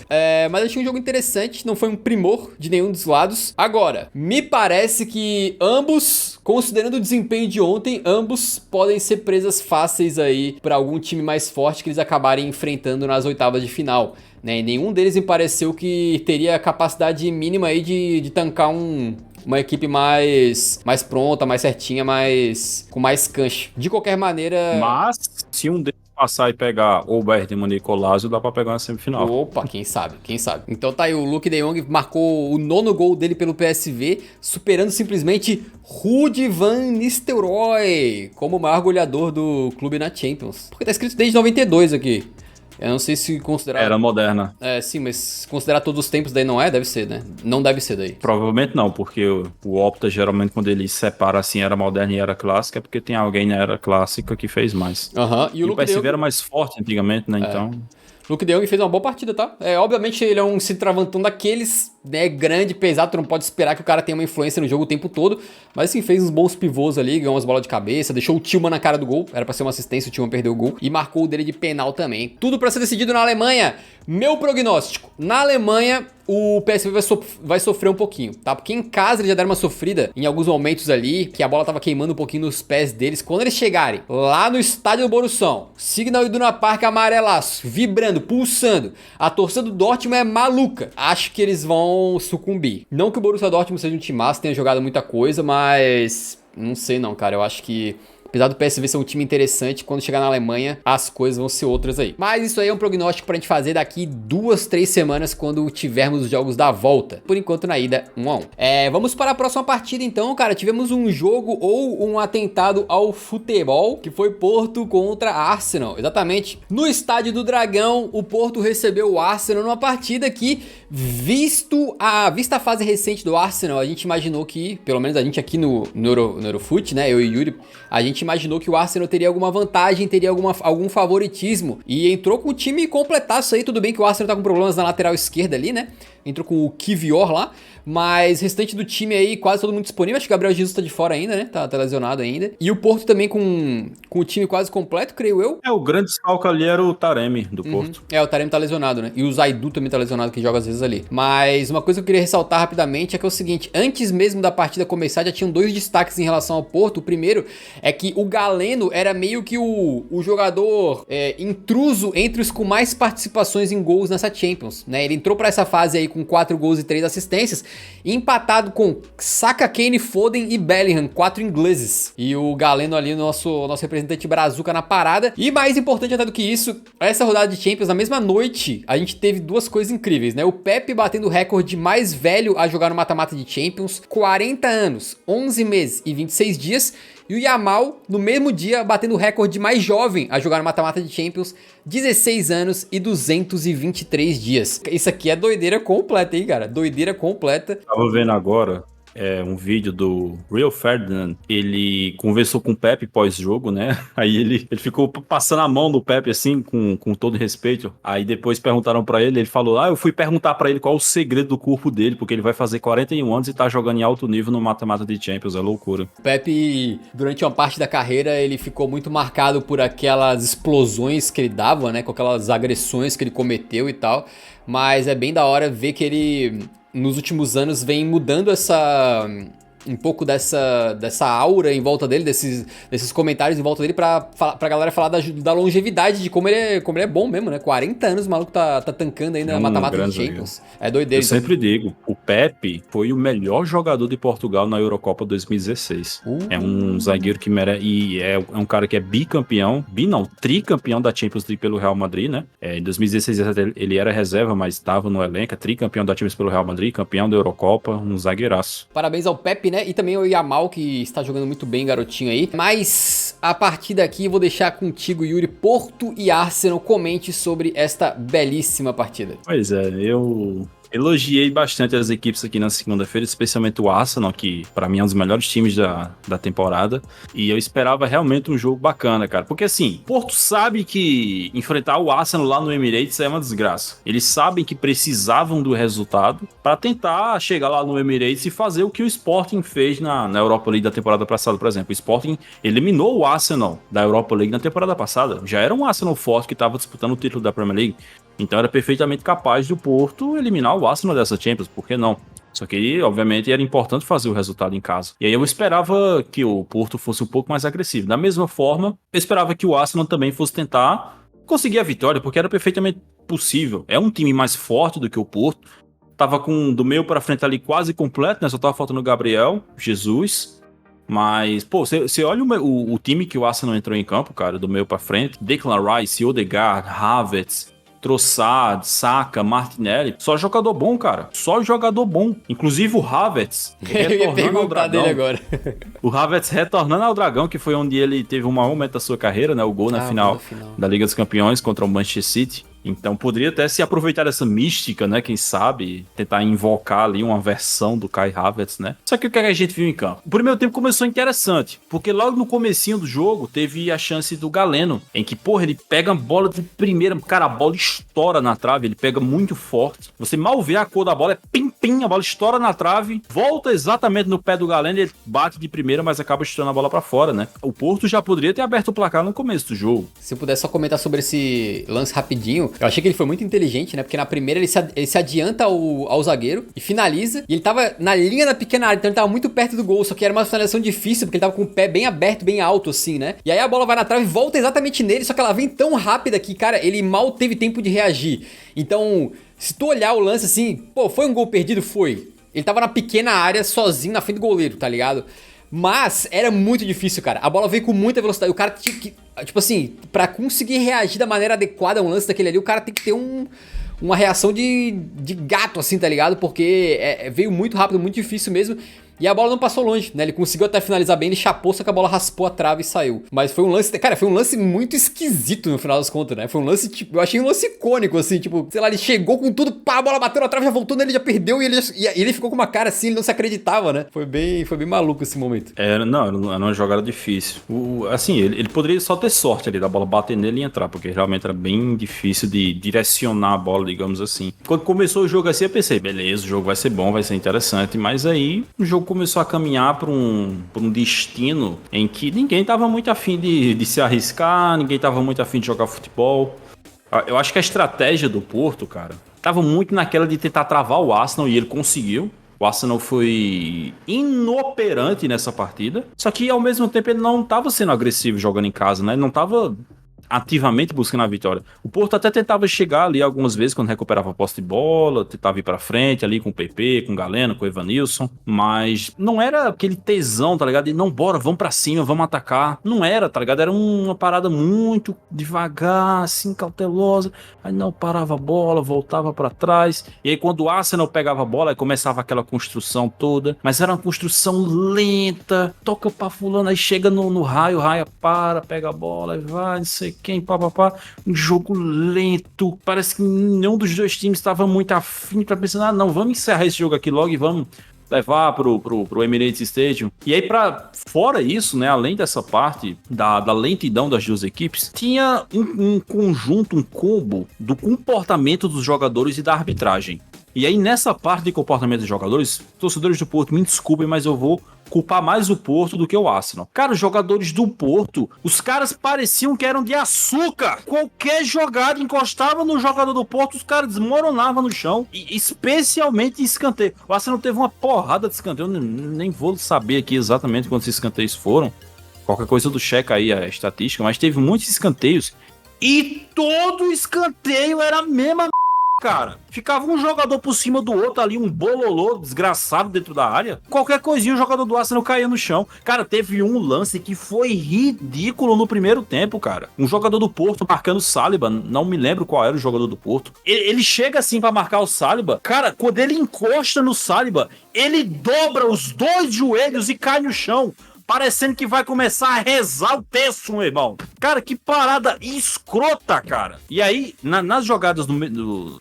Mas achei um jogo interessante, não foi um primor de nenhum dos lados. Agora, me parece que ambos, considerando o desempenho de ontem, ambos podem ser presas fáceis aí pra algum time mais forte que eles acabarem enfrentando nas oitavas de final. Né? E nenhum deles me pareceu que teria a capacidade mínima aí de tancar uma equipe mais pronta, mais certinha, com mais cancha. De qualquer maneira... Mas, se um deles passar e pegar ou o Bergman e Colasio, dá pra pegar na semifinal. Opa, quem sabe. Então tá aí, o Luuk de Jong marcou o 9º gol dele pelo PSV, superando simplesmente Ruud van Nistelrooy como o maior goleador do clube na Champions. Porque tá escrito desde 92 aqui. Eu não sei se considerar... Era moderna. Sim, mas se considerar todos os tempos daí não deve ser, né? Não deve ser daí. Provavelmente não, porque o Opta, geralmente, quando ele separa assim, era moderna e era clássica, é porque tem alguém na era clássica que fez mais. E o PSV era mais forte antigamente, né? Então... Luuk de Jong fez uma boa partida, tá? Obviamente ele é um centroavantão daqueles, né, grande, pesado, tu não pode esperar que o cara tenha uma influência no jogo o tempo todo, mas assim, fez uns bons pivôs ali, ganhou umas bolas de cabeça, deixou o Tillman na cara do gol, era pra ser uma assistência, o Tillman perdeu o gol, e marcou o dele de penal também. Tudo pra ser decidido na Alemanha. Meu prognóstico, na Alemanha o PSV vai sofrer um pouquinho, tá? Porque em casa eles já deram uma sofrida em alguns momentos ali, que a bola tava queimando um pouquinho nos pés deles. Quando eles chegarem lá no estádio do Borussão, Signal Iduna Park amarelaço, vibrando, pulsando, a torcida do Dortmund é maluca. Acho que eles vão sucumbir. Não que o Borussia Dortmund seja um timaço, tenha jogado muita coisa, mas... Não sei não, cara. Eu acho que, apesar do PSV ser um time interessante, quando chegar na Alemanha, as coisas vão ser outras aí. Mas isso aí é um prognóstico pra gente fazer daqui 2, 3 semanas, quando tivermos os jogos da volta. Por enquanto, na ida, 1-1. Vamos para a próxima partida, então, cara. Tivemos um jogo ou um atentado ao futebol, que foi Porto contra Arsenal. Exatamente. No Estádio do Dragão, o Porto recebeu o Arsenal numa partida que, vista a fase recente do Arsenal, a gente imaginou que, pelo menos a gente aqui no Eurofoot, né, eu e Yuri, a gente imaginou que o Arsenal teria alguma vantagem, teria algum favoritismo, e entrou com o time completaço aí. Tudo bem que o Arsenal tá com problemas na lateral esquerda ali, né, entrou com o Kivior lá, mas restante do time aí, quase todo mundo disponível. Acho que o Gabriel Jesus tá de fora ainda, né? Tá lesionado ainda. E o Porto também com o time quase completo, creio eu. O grande desfalque ali era o Taremi, do Porto. O Taremi tá lesionado, né? E o Zaidu também tá lesionado, que joga às vezes ali. Mas uma coisa que eu queria ressaltar rapidamente é que é o seguinte: antes mesmo da partida começar, já tinham 2 destaques em relação ao Porto. O primeiro é que o Galeno era meio que o jogador intruso entre os com mais participações em gols nessa Champions, né? Ele entrou pra essa fase aí com 4 gols e 3 assistências, empatado com Saka, Kane, Foden e Bellingham, 4 ingleses. E o Galeno ali, nosso representante brazuca na parada. E mais importante até do que isso, essa rodada de Champions, na mesma noite, a gente teve 2 coisas incríveis, né? O Pepe batendo o recorde mais velho a jogar no mata-mata de Champions, 40 anos, 11 meses e 26 dias. E o Yamal, no mesmo dia, batendo o recorde mais jovem a jogar no mata-mata de Champions, 16 anos e 223 dias. Isso aqui é doideira completa, hein, cara? Doideira completa. Tava vendo agora um vídeo do Rio Ferdinand. Ele conversou com o Pepe pós-jogo, né? Aí ele ficou passando a mão do Pepe, assim, com todo respeito. Aí depois perguntaram pra ele falou, eu fui perguntar pra ele qual o segredo do corpo dele, porque ele vai fazer 41 anos e tá jogando em alto nível no mata-mata de Champions, é loucura. O Pepe, durante uma parte da carreira, ele ficou muito marcado por aquelas explosões que ele dava, né? Com aquelas agressões que ele cometeu e tal. Mas é bem da hora ver que ele, nos últimos anos, vem mudando um pouco dessa aura em volta dele, desses comentários em volta dele, pra galera falar da longevidade, de como ele é bom mesmo, né? 40 anos o maluco tá tancando ainda na mata-mata de Champions. É doideira. Eu sempre digo, o Pepe foi o melhor jogador de Portugal na Eurocopa 2016. É um zagueiro que merece, e é um cara que é tricampeão da Champions League pelo Real Madrid, né? Em 2016 ele era reserva, mas estava no elenco, tricampeão da Champions pelo Real Madrid, campeão da Eurocopa, um zagueiraço. Parabéns ao Pepe, né? E também o Yamal, que está jogando muito bem, garotinho aí. Mas a partir daqui eu vou deixar contigo, Yuri. Porto e Arsenal, comente sobre esta belíssima partida. Pois é, eu elogiei bastante as equipes aqui na segunda-feira, especialmente o Arsenal, que pra mim é um dos melhores times da temporada. E eu esperava realmente um jogo bacana, cara. Porque assim, Porto sabe que enfrentar o Arsenal lá no Emirates é uma desgraça. Eles sabem que precisavam do resultado pra tentar chegar lá no Emirates e fazer o que o Sporting fez na Europa League da temporada passada, por exemplo. O Sporting eliminou o Arsenal da Europa League na temporada passada. Já era um Arsenal forte que estava disputando o título da Premier League. Então era perfeitamente capaz do Porto eliminar o Arsenal dessa Champions, por que não? Só que, obviamente, era importante fazer o resultado em casa. E aí eu esperava que o Porto fosse um pouco mais agressivo. Da mesma forma, eu esperava que o Arsenal também fosse tentar conseguir a vitória, porque era perfeitamente possível. É um time mais forte do que o Porto. Tava do meio para frente ali quase completo, né? Só tava faltando o Gabriel Jesus. Mas, pô, você olha o time que o Arsenal entrou em campo, cara, do meio para frente. Declan Rice, Odegaard, Havertz, Trossard, Saka, Martinelli, só jogador bom, cara. Só jogador bom. Inclusive o Havertz retornando ao Dragão. Dele agora. O Havertz retornando ao Dragão, que foi onde ele teve um maior momento da sua carreira, né? O gol na final da Liga dos Campeões contra o Manchester City. Então poderia até se aproveitar dessa mística, né? Quem sabe tentar invocar ali uma versão do Kai Havertz, né? Só que o que a gente viu em campo? O primeiro tempo começou interessante, porque logo no comecinho do jogo teve a chance do Galeno, em que, porra, ele pega a bola de primeira, cara, a bola estoura na trave, ele pega muito forte. Você mal vê a cor da bola, é pim-pim, a bola estoura na trave, volta exatamente no pé do Galeno, ele bate de primeira, mas acaba estourando a bola pra fora, né? O Porto já poderia ter aberto o placar no começo do jogo. Se eu puder só comentar sobre esse lance rapidinho, eu achei que ele foi muito inteligente, né? Porque na primeira ele se adianta ao zagueiro e finaliza. E ele tava na linha da pequena área, então ele tava muito perto do gol. Só que era uma finalização difícil, porque ele tava com o pé bem aberto, bem alto, assim, né? E aí a bola vai na trave e volta exatamente nele. Só que ela vem tão rápida que, cara, ele mal teve tempo de reagir. Então, se tu olhar o lance assim, pô, foi um gol perdido? Foi. Ele tava na pequena área, sozinho, na frente do goleiro, tá ligado? Mas era muito difícil, cara. A bola veio com muita velocidade. O cara tinha que... Tipo assim, pra conseguir reagir da maneira adequada a um lance daquele ali, o cara tem que ter uma reação de gato, assim, tá ligado? Porque veio muito rápido, muito difícil mesmo. E a bola não passou longe, né? Ele conseguiu até finalizar bem, ele chapou, só que a bola raspou a trave e saiu. Mas foi um lance, cara, foi um lance muito esquisito no final das contas, né? Foi um lance, tipo, eu achei um lance icônico, assim, tipo, sei lá, ele chegou com tudo, pá, a bola bateu na trave, já voltou nele, já perdeu, e ele ficou com uma cara assim, ele não se acreditava, né? Foi bem maluco esse momento. Era uma jogada difícil. Assim, ele poderia só ter sorte ali da bola bater nele e entrar, porque realmente era bem difícil de direcionar a bola, digamos assim. Quando começou o jogo assim, eu pensei, beleza, o jogo vai ser bom, vai ser interessante, mas aí o jogo começou a caminhar para um destino em que ninguém estava muito afim de se arriscar, ninguém estava muito afim de jogar futebol. Eu acho que a estratégia do Porto, cara, estava muito naquela de tentar travar o Arsenal, e ele conseguiu. O Arsenal foi inoperante nessa partida, só que ao mesmo tempo ele não estava sendo agressivo jogando em casa, né? Ele não estava ativamente buscando a vitória. O Porto até tentava chegar ali algumas vezes quando recuperava a posse de bola, tentava ir pra frente ali com o PP, com o Galeno, com o Evanilson, mas não era aquele tesão, tá ligado? De não, bora, vamos pra cima, vamos atacar. Não era, tá ligado? Era uma parada muito devagar, assim, cautelosa. Aí não parava a bola, voltava pra trás. E aí quando o Arsenal pegava a bola, aí começava aquela construção toda, mas era uma construção lenta, toca pra fulano, aí chega no raio, o raio para, pega a bola e vai, não sei quem, papapá, um jogo lento, parece que nenhum dos dois times estava muito afim para pensar, não, vamos encerrar esse jogo aqui logo e vamos levar pro Emirates Stadium. E aí, fora isso, né, além dessa parte da lentidão das duas equipes, tinha um conjunto, um combo do comportamento dos jogadores e da arbitragem. E aí, nessa parte de comportamento dos jogadores, torcedores do Porto, me desculpem, mas eu vou culpar mais o Porto do que o Arsenal. Cara, os jogadores do Porto, os caras pareciam que eram de açúcar. Qualquer jogada encostava no jogador do Porto, os caras desmoronavam no chão, e especialmente em escanteio. O Arsenal teve uma porrada de escanteio, eu nem vou saber aqui exatamente quantos escanteios foram. Qualquer coisa do checa aí a estatística, mas teve muitos escanteios. E todo escanteio era a mesma cara. Ficava um jogador por cima do outro ali, um bololô desgraçado dentro da área. Qualquer coisinha o jogador do Arsenal caía no chão. Cara, teve um lance que foi ridículo no primeiro tempo, cara. Um jogador do Porto marcando o Saliba, não me lembro qual era o jogador do Porto. Ele chega assim pra marcar o Saliba. Cara, quando ele encosta no Saliba, ele dobra os dois joelhos e cai no chão, parecendo que vai começar a rezar o terço, meu irmão. Cara, que parada escrota, cara. E aí, nas jogadas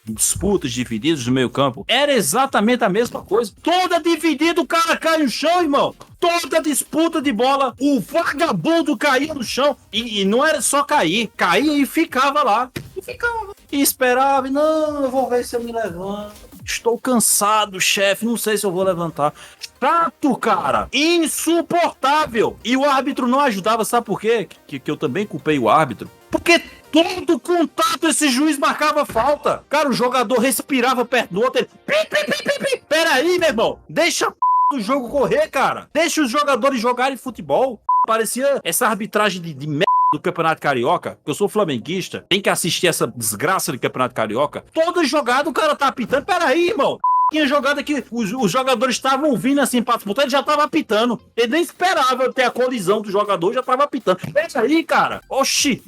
disputas divididas do meio campo, era exatamente a mesma coisa. Toda dividida, o cara cai no chão, irmão. Toda disputa de bola, o vagabundo caía no chão. E não era só cair, caía e ficava lá. E ficava. E esperava, não, eu vou ver se eu me levanto. Estou cansado, chefe, não sei se eu vou levantar. Chato, cara. Insuportável. E o árbitro não ajudava, sabe por quê? Que eu também culpei o árbitro. Porque todo contato esse juiz marcava falta. Cara, o jogador respirava perto do outro. Ele... Peraí, meu irmão. Deixa o jogo correr, cara. Deixa os jogadores jogarem futebol. Parecia essa arbitragem de merda do Campeonato Carioca, que eu sou flamenguista, tem que assistir essa desgraça do Campeonato Carioca. Toda jogada o cara tá apitando. Peraí, irmão. Tinha jogada que os jogadores estavam vindo assim pra disputar, ele já tava apitando. Ele nem esperava ter a colisão do jogador, já tava apitando. Peraí, cara. Oxi.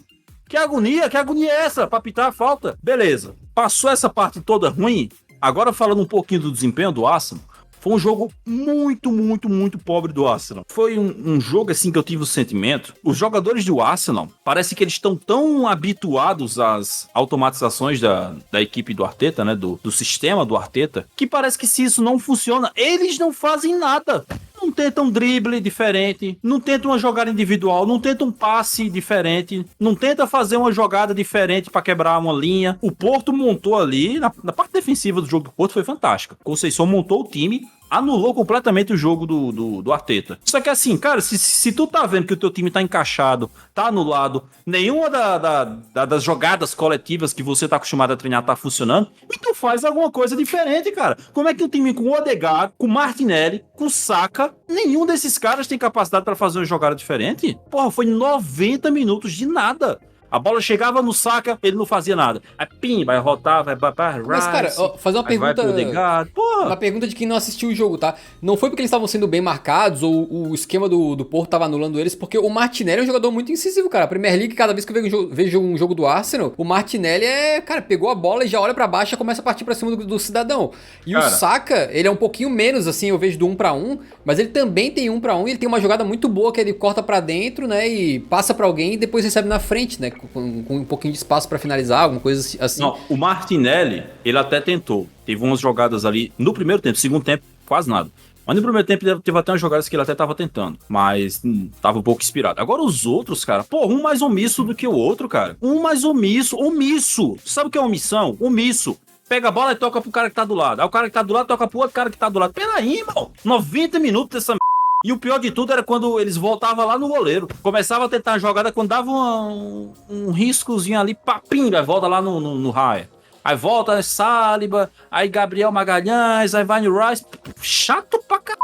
Que agonia é essa pra apitar a falta? Beleza. Passou essa parte toda ruim. Agora falando um pouquinho do desempenho do Arsenal. Foi um jogo muito pobre do Arsenal. Foi um jogo assim que eu tive o sentimento. Os jogadores do Arsenal, parece que eles estão tão habituados às automatizações da equipe do Arteta, né? Do sistema do Arteta, que parece que se isso não funciona, eles não fazem nada. Não tentam um drible diferente, não tentam uma jogada individual, não tentam um passe diferente, não tenta fazer uma jogada diferente para quebrar uma linha. O Porto montou ali, na parte defensiva do jogo do Porto foi fantástica. O Conceição montou o time, anulou completamente o jogo do Arteta. Só que assim, cara, se tu tá vendo que o teu time tá encaixado, tá anulado, nenhuma das jogadas coletivas que você tá acostumado a treinar tá funcionando, então faz alguma coisa diferente, cara. Como é que um time com o Odegaard, com o Martinelli, com o Saka, nenhum desses caras tem capacidade pra fazer uma jogada diferente? Porra, foi 90 minutos de nada. A bola chegava no Saka, ele não fazia nada. Aí, pim, vai rotar, vai para Rice. Mas, cara, ó, fazer uma pergunta. Porra. Uma pergunta de quem não assistiu o jogo, tá? Não foi porque eles estavam sendo bem marcados ou o esquema do Porto tava anulando eles, porque o Martinelli é um jogador muito incisivo, cara. A Premier League, cada vez que eu vejo um jogo do Arsenal, o Martinelli cara, pegou a bola e já olha pra baixo e começa a partir pra cima do cidadão. E cara, o Saka, ele é um pouquinho menos, assim, eu vejo do 1 pra 1, mas ele também tem 1 pra 1 e ele tem uma jogada muito boa que ele corta pra dentro, né, e passa pra alguém e depois recebe na frente, né, com um pouquinho de espaço pra finalizar, alguma coisa assim. Não, o Martinelli, ele até tentou. Teve umas jogadas ali no primeiro tempo, segundo tempo, quase nada. Mas no primeiro tempo teve até umas jogadas que ele até tava tentando, mas tava um pouco inspirado. Agora os outros, cara, um mais omisso do que o outro, cara. Um mais omisso. Sabe o que é omissão? Omisso. Pega a bola e toca pro cara que tá do lado. Aí o cara que tá do lado toca pro outro cara que tá do lado. Peraí, irmão. 90 minutos dessa E o pior de tudo era quando eles voltavam lá no goleiro. Começava a tentar a jogada quando dava um riscozinho ali, papim, aí volta lá no Raya. Aí volta Saliba, aí Gabriel Magalhães, aí vai no Rice. Chato pra caralho.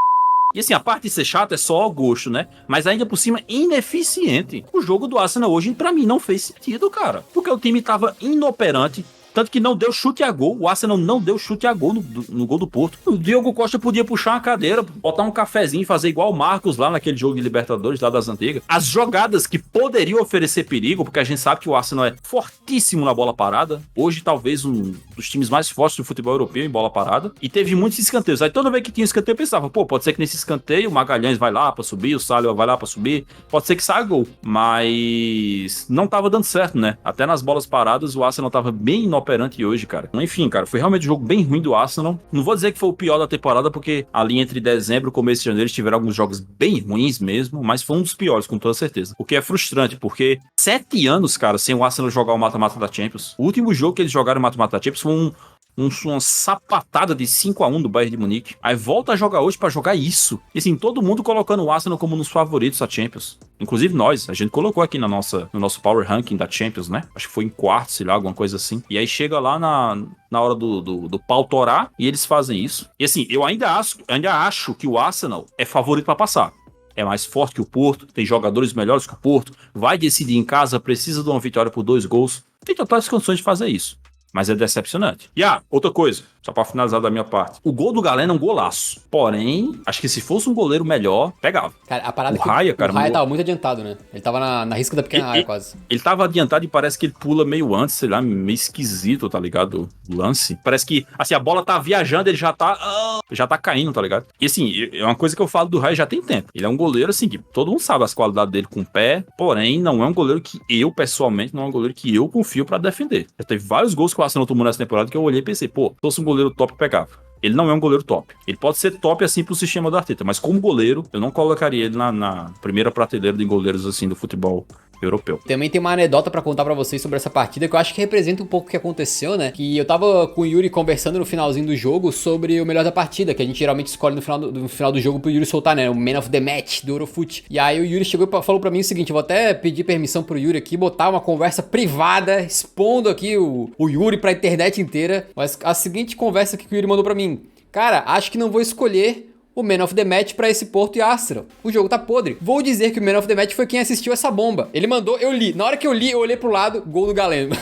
E assim, a parte de ser chato é só o gosto, né? Mas ainda por cima, ineficiente. O jogo do Arsenal hoje, pra mim, não fez sentido, cara. Porque o time tava inoperante. Tanto que não deu chute a gol. O Arsenal não deu chute a gol no gol do Porto. O Diogo Costa podia puxar uma cadeira, botar um cafezinho e fazer igual o Marcos lá naquele jogo de Libertadores, lá das antigas. As jogadas que poderiam oferecer perigo, porque a gente sabe que o Arsenal é fortíssimo na bola parada. Hoje, talvez, um dos times mais fortes do futebol europeu em bola parada. E teve muitos escanteios. Aí toda vez que tinha escanteio, eu pensava, pode ser que nesse escanteio o Magalhães vai lá pra subir, o Saliba vai lá pra subir. Pode ser que saia gol. Mas não tava dando certo, né? Até nas bolas paradas, o Arsenal tava bem inoperante hoje, cara. Enfim, cara, foi realmente um jogo bem ruim do Arsenal. Não vou dizer que foi o pior da temporada, porque ali entre dezembro e começo de janeiro eles tiveram alguns jogos bem ruins mesmo, mas foi um dos piores, com toda certeza. O que é frustrante, porque 7 anos, cara, sem o Arsenal jogar o mata-mata da Champions. O último jogo que eles jogaram o mata-mata da Champions foi uma sapatada de 5-1 do Bayern de Munique. Aí volta a jogar hoje pra jogar isso. E assim, todo mundo colocando o Arsenal como um dos favoritos da Champions. Inclusive nós. A gente colocou aqui no nosso Power Ranking da Champions, né? Acho que foi em quarto, sei lá, alguma coisa assim. E aí chega lá na hora do pau torar e eles fazem isso. E assim, eu ainda acho que o Arsenal é favorito pra passar. É mais forte que o Porto, tem jogadores melhores que o Porto, vai decidir em casa, precisa de uma vitória por 2 gols. Tem totais condições de fazer isso. Mas é decepcionante. E outra coisa, só pra finalizar da minha parte. O gol do Galeno é um golaço. Porém, acho que se fosse um goleiro melhor, pegava. Cara, a parada o Raya, cara, o Raya tava muito adiantado, né? Ele tava na risca da pequena área quase. Ele tava adiantado e parece que ele pula meio antes, sei lá, meio esquisito, tá ligado? O lance. Parece que, assim, a bola tá viajando, ele já tá caindo, tá ligado? E assim, é uma coisa que eu falo do Raya já tem tempo. Ele é um goleiro, assim, que todo mundo sabe as qualidades dele com o pé, porém, não é um goleiro que eu, pessoalmente, não é um goleiro que eu confio pra defender. Já teve vários gols que o Arsenal tomou nessa temporada que eu olhei e pensei, se fosse um goleiro top, pegava. Ele não é um goleiro top. Ele pode ser top assim pro sistema do Arteta, mas como goleiro, eu não colocaria ele na primeira prateleira de goleiros assim do futebol europeu. Também tem uma anedota pra contar pra vocês sobre essa partida que eu acho que representa um pouco o que aconteceu, né? Que eu tava com o Yuri conversando no finalzinho do jogo sobre o melhor da partida, que a gente geralmente escolhe no final do jogo pro Yuri soltar, né? O Man of the Match do Eurofoot. E aí o Yuri chegou e falou pra mim o seguinte, eu vou até pedir permissão pro Yuri aqui, botar uma conversa privada, expondo aqui o Yuri pra internet inteira, mas a seguinte conversa que o Yuri mandou pra mim: cara, acho que não vou escolher o Man of the Match pra esse Porto e Arsenal. O jogo tá podre. Vou dizer que o Man of the Match foi quem assistiu essa bomba. Ele mandou, eu li. Na hora que eu li, eu olhei pro lado, gol do Galeno.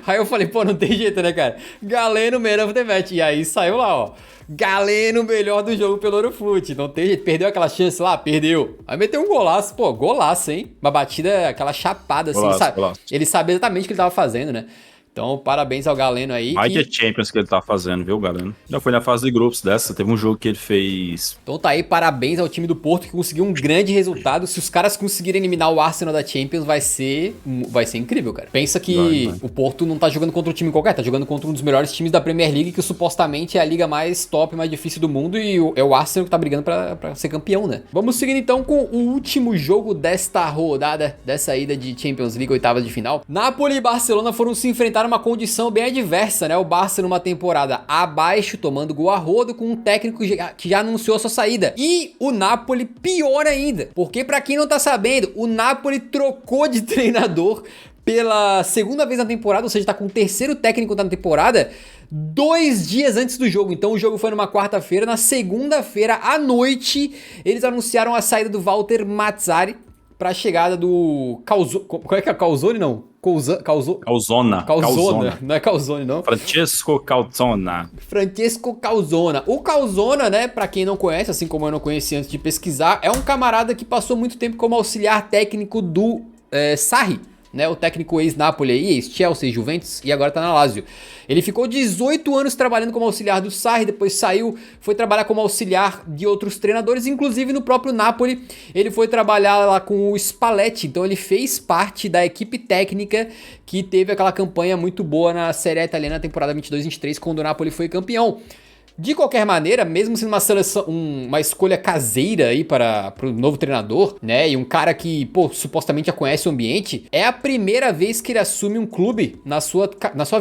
Aí eu falei, não tem jeito, né, cara? Galeno, Man of the Match. E aí saiu lá, ó. Galeno, melhor do jogo pelo Eurofoot. Não tem jeito. Perdeu aquela chance lá? Perdeu. Aí meteu um golaço. Golaço, hein? Uma batida, aquela chapada, assim. Golaço. Ele sabia exatamente o que ele tava fazendo, né? Então, parabéns ao Galeno aí. Mais de Champions que ele tá fazendo, viu, Galeno? Já foi na fase de grupos dessa, teve um jogo que ele fez... Então tá aí, parabéns ao time do Porto que conseguiu um grande resultado. Se os caras conseguirem eliminar o Arsenal da Champions, vai ser incrível, cara. Pensa que o Porto não tá jogando contra um time qualquer, tá jogando contra um dos melhores times da Premier League, que supostamente é a liga mais top, mais difícil do mundo, e é o Arsenal que tá brigando pra ser campeão, né? Vamos seguir então com o último jogo desta rodada, dessa ida de Champions League, oitavas de final. Napoli e Barcelona foram se enfrentar numa condição bem adversa, né? O Barça numa temporada abaixo, tomando gol a rodo, com um técnico que já anunciou a sua saída. E o Napoli pior ainda, porque pra quem não tá sabendo, o Napoli trocou de treinador pela segunda vez na temporada, ou seja, tá com o terceiro técnico na temporada, 2 dias antes do jogo. Então o jogo foi numa quarta-feira, na segunda-feira à noite, eles anunciaram a saída do Walter Mazzarri para a chegada do Qual é que é? Calzone, não? Calzona. Não é Calzone, não. Francesco Calzona. Francesco Calzona. O Calzona, né, pra quem não conhece, assim como eu não conheci antes de pesquisar, é um camarada que passou muito tempo como auxiliar técnico do Sarri, né, o técnico ex-Napoli aí, ex-Chelsea, Juventus, e agora tá na Lazio. Ele ficou 18 anos trabalhando como auxiliar do Sarri, depois saiu, foi trabalhar como auxiliar de outros treinadores, inclusive no próprio Napoli, ele foi trabalhar lá com o Spalletti, então ele fez parte da equipe técnica que teve aquela campanha muito boa na Série A italiana na temporada 22-23, quando o Napoli foi campeão. De qualquer maneira, mesmo sendo uma seleção, uma escolha caseira aí para o novo treinador, né, e um cara que, pô, supostamente já conhece o ambiente, é a primeira vez que ele assume um clube na sua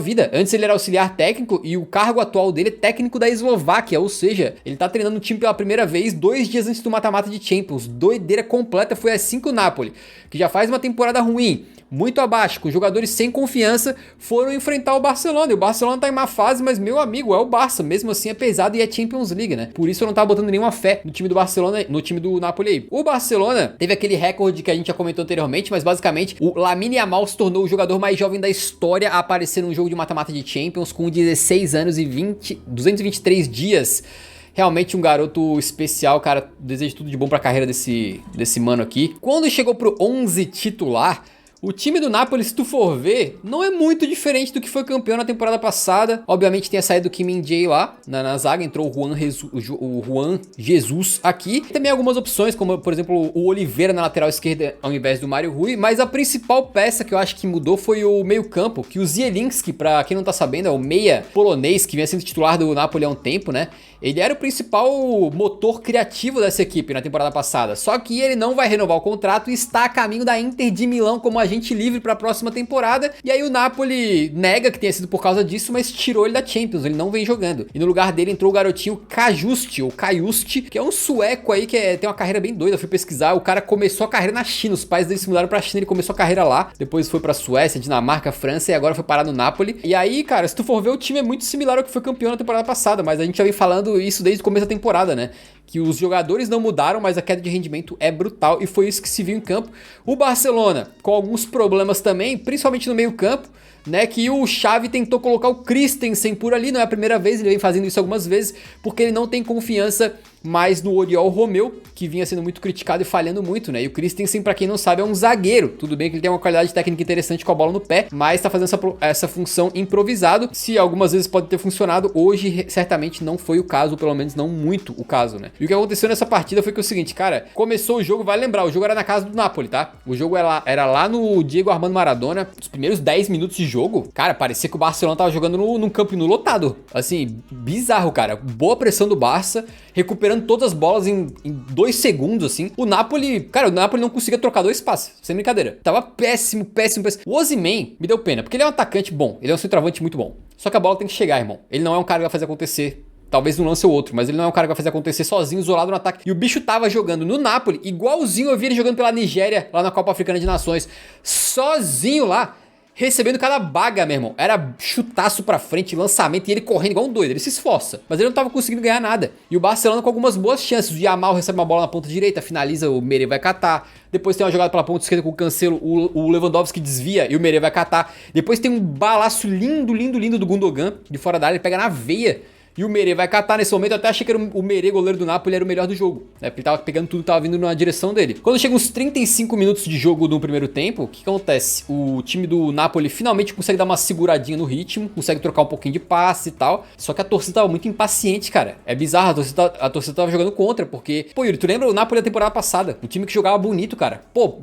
vida. Antes ele era auxiliar técnico e o cargo atual dele é técnico da Eslováquia, ou seja, ele tá treinando o time pela primeira vez 2 dias antes do mata-mata de Champions. Doideira completa, foi assim que o Napoli, que já faz uma temporada ruim, muito abaixo, com jogadores sem confiança, foram enfrentar o Barcelona. E o Barcelona tá em má fase, mas, meu amigo, é o Barça. Mesmo assim é pesado e é Champions League, né? Por isso eu não tava botando nenhuma fé no time do Barcelona, no time do Napoli aí. O Barcelona teve aquele recorde que a gente já comentou anteriormente, mas basicamente o Lamine Yamal se tornou o jogador mais jovem da história a aparecer num jogo de mata-mata de Champions com 16 anos e 223 dias. Realmente um garoto especial, cara. Desejo tudo de bom pra carreira desse mano aqui. Quando chegou pro 11 titular, o time do Napoli, se tu for ver, não é muito diferente do que foi campeão na temporada passada. Obviamente tem a saída do Kim Min-jae lá na zaga, entrou o Juan Jesus aqui. Também algumas opções, como por exemplo o Oliveira na lateral esquerda ao invés do Mário Rui. Mas a principal peça que eu acho que mudou foi o meio campo, que o Zielinski, pra quem não tá sabendo, é o meia polonês que vinha sendo titular do Napoli há um tempo, né? Ele era o principal motor criativo dessa equipe na temporada passada, só que ele não vai renovar o contrato e está a caminho da Inter de Milão como agente livre para a próxima temporada. E aí o Napoli nega que tenha sido por causa disso, mas tirou ele da Champions, ele não vem jogando. E no lugar dele entrou o garotinho Kajusti, ou Kaiusti, que é um sueco aí que tem uma carreira bem doida. Eu fui pesquisar, o cara começou a carreira na China, os pais dele se mudaram pra China, ele começou a carreira lá, depois foi pra Suécia, Dinamarca, França e agora foi parar no Napoli. E aí, cara, se tu for ver, o time é muito similar ao que foi campeão na temporada passada, mas a gente já vem falando isso desde o começo da temporada, né? Que os jogadores não mudaram, mas a queda de rendimento é brutal e foi isso que se viu em campo. O Barcelona, com alguns problemas também, principalmente no meio campo, né, que o Xavi tentou colocar o Christensen por ali, não é a primeira vez, ele vem fazendo isso algumas vezes, porque ele não tem confiança mais no Oriol Romeu, que vinha sendo muito criticado e falhando muito, né? E o Christensen, pra quem não sabe, é um zagueiro. Tudo bem que ele tem uma qualidade técnica interessante com a bola no pé, mas tá fazendo essa função improvisado. Se algumas vezes pode ter funcionado, hoje certamente não foi o caso, pelo menos não muito o caso, né? E o que aconteceu nessa partida foi que é o seguinte, cara, começou o jogo, vai lembrar, o jogo era na casa do Napoli, tá? O jogo era lá no Diego Armando Maradona, os primeiros 10 minutos de jogo, cara, parecia que o Barcelona tava jogando num campo nu lotado. Assim, bizarro, cara. Boa pressão do Barça, recuperando todas as bolas em 2 segundos, assim. O Napoli não conseguia trocar 2 passes, sem brincadeira. Tava péssimo. O Osimhen me deu pena, porque ele é um atacante bom, ele é um centroavante muito bom. Só que a bola tem que chegar, irmão. Ele não é um cara que vai fazer acontecer. Talvez um lance ou outro, mas ele não é um cara que vai fazer acontecer sozinho, isolado no ataque. E o bicho tava jogando no Napoli, igualzinho eu vi ele jogando pela Nigéria, lá na Copa Africana de Nações. Sozinho lá, recebendo cada baga, meu irmão. Era chutaço pra frente, lançamento, e ele correndo igual um doido. Ele se esforça, mas ele não tava conseguindo ganhar nada. E o Barcelona com algumas boas chances. O Yamal recebe uma bola na ponta direita, finaliza, o Merê vai catar. Depois tem uma jogada pela ponta esquerda com o Cancelo, o Lewandowski desvia e o Merê vai catar. Depois tem um balaço lindo do Gundogan, de fora da área, ele pega na veia. E o Merê vai catar nesse momento. Eu até achei que o Merê, goleiro do Napoli, era o melhor do jogo, né? Porque ele tava pegando tudo que tava vindo na direção dele. Quando chega uns 35 minutos de jogo no primeiro tempo, o que acontece? O time do Napoli finalmente consegue dar uma seguradinha no ritmo, consegue trocar um pouquinho de passe e tal. Só que a torcida tava muito impaciente, cara. É bizarro, a torcida tava jogando contra, porque... Pô, Yuri, tu lembra o Napoli da temporada passada? O time que jogava bonito, cara. Pô,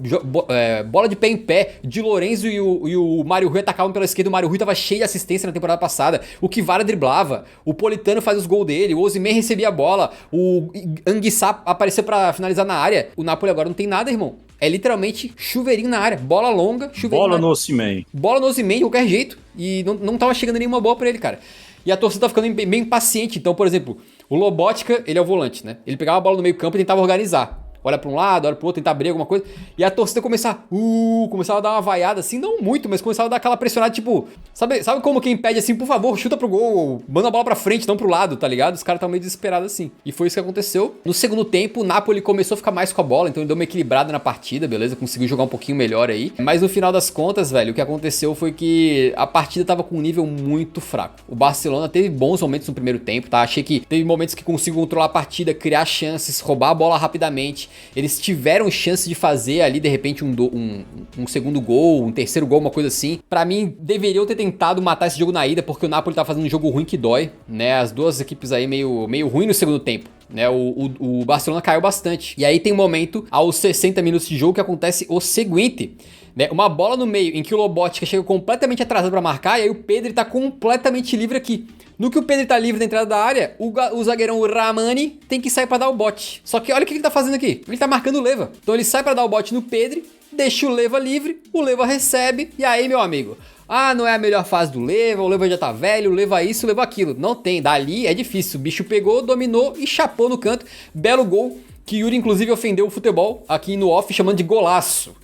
bola de pé em pé, Di Lorenzo e o Mário Rui atacavam pela esquerda. O Mário Rui tava cheio de assistência na temporada passada. O Kvara driblava. O Politano faz os gols dele, o Osimhen recebia a bola, o Anguissa apareceu pra finalizar na área. O Napoli agora não tem nada, irmão. É literalmente chuveirinho na área, bola longa, chuveirinho. Bola no Osimhen. Bola no Osimhen de qualquer jeito. E não tava chegando nenhuma bola pra ele, cara. E a torcida tá ficando bem impaciente. Então, por exemplo, o Lobotka, ele é o volante, né? Ele pegava a bola no meio campo e tentava organizar. olha pra um lado, olha pro outro, tentar abrir alguma coisa. E a torcida começava a dar uma vaiada, assim, não muito, mas começava a dar aquela pressionada, tipo, sabe como quem pede assim, por favor, chuta pro gol, manda a bola pra frente, não pro lado, tá ligado? Os caras estavam meio desesperados assim. E foi isso que aconteceu. No segundo tempo, o Napoli começou a ficar mais com a bola, então ele deu uma equilibrada na partida, beleza? Conseguiu jogar um pouquinho melhor aí. Mas no final das contas, velho, o que aconteceu foi que a partida tava com um nível muito fraco. O Barcelona teve bons momentos no primeiro tempo, tá? Achei que teve momentos que conseguiu controlar a partida, criar chances, roubar a bola rapidamente. Eles tiveram chance de fazer ali, de repente, um segundo gol, um terceiro gol, uma coisa assim. Pra mim, deveriam ter tentado matar esse jogo na ida, porque o Napoli tá fazendo um jogo ruim que dói, né? As duas equipes aí meio ruim no segundo tempo, né? O Barcelona caiu bastante. E aí tem um momento, aos 60 minutos de jogo, que acontece o seguinte, né? Uma bola no meio, em que o Lobotka chega completamente atrasado pra marcar, e aí o Pedri tá completamente livre aqui. No que o Pedri tá livre da entrada da área, o zagueirão Ramani tem que sair pra dar o bote. Só que olha o que ele tá fazendo aqui. Ele tá marcando o Leva. Então ele sai pra dar o bote no Pedri, deixa o Leva livre, o Leva recebe, e aí, meu amigo, não é a melhor fase do Leva, o Leva já tá velho, o Leva isso, o Leva aquilo. Não tem, dali é difícil. O bicho pegou, dominou e chapou no canto. Belo gol, que Yuri inclusive ofendeu o futebol aqui no off, chamando de golaço.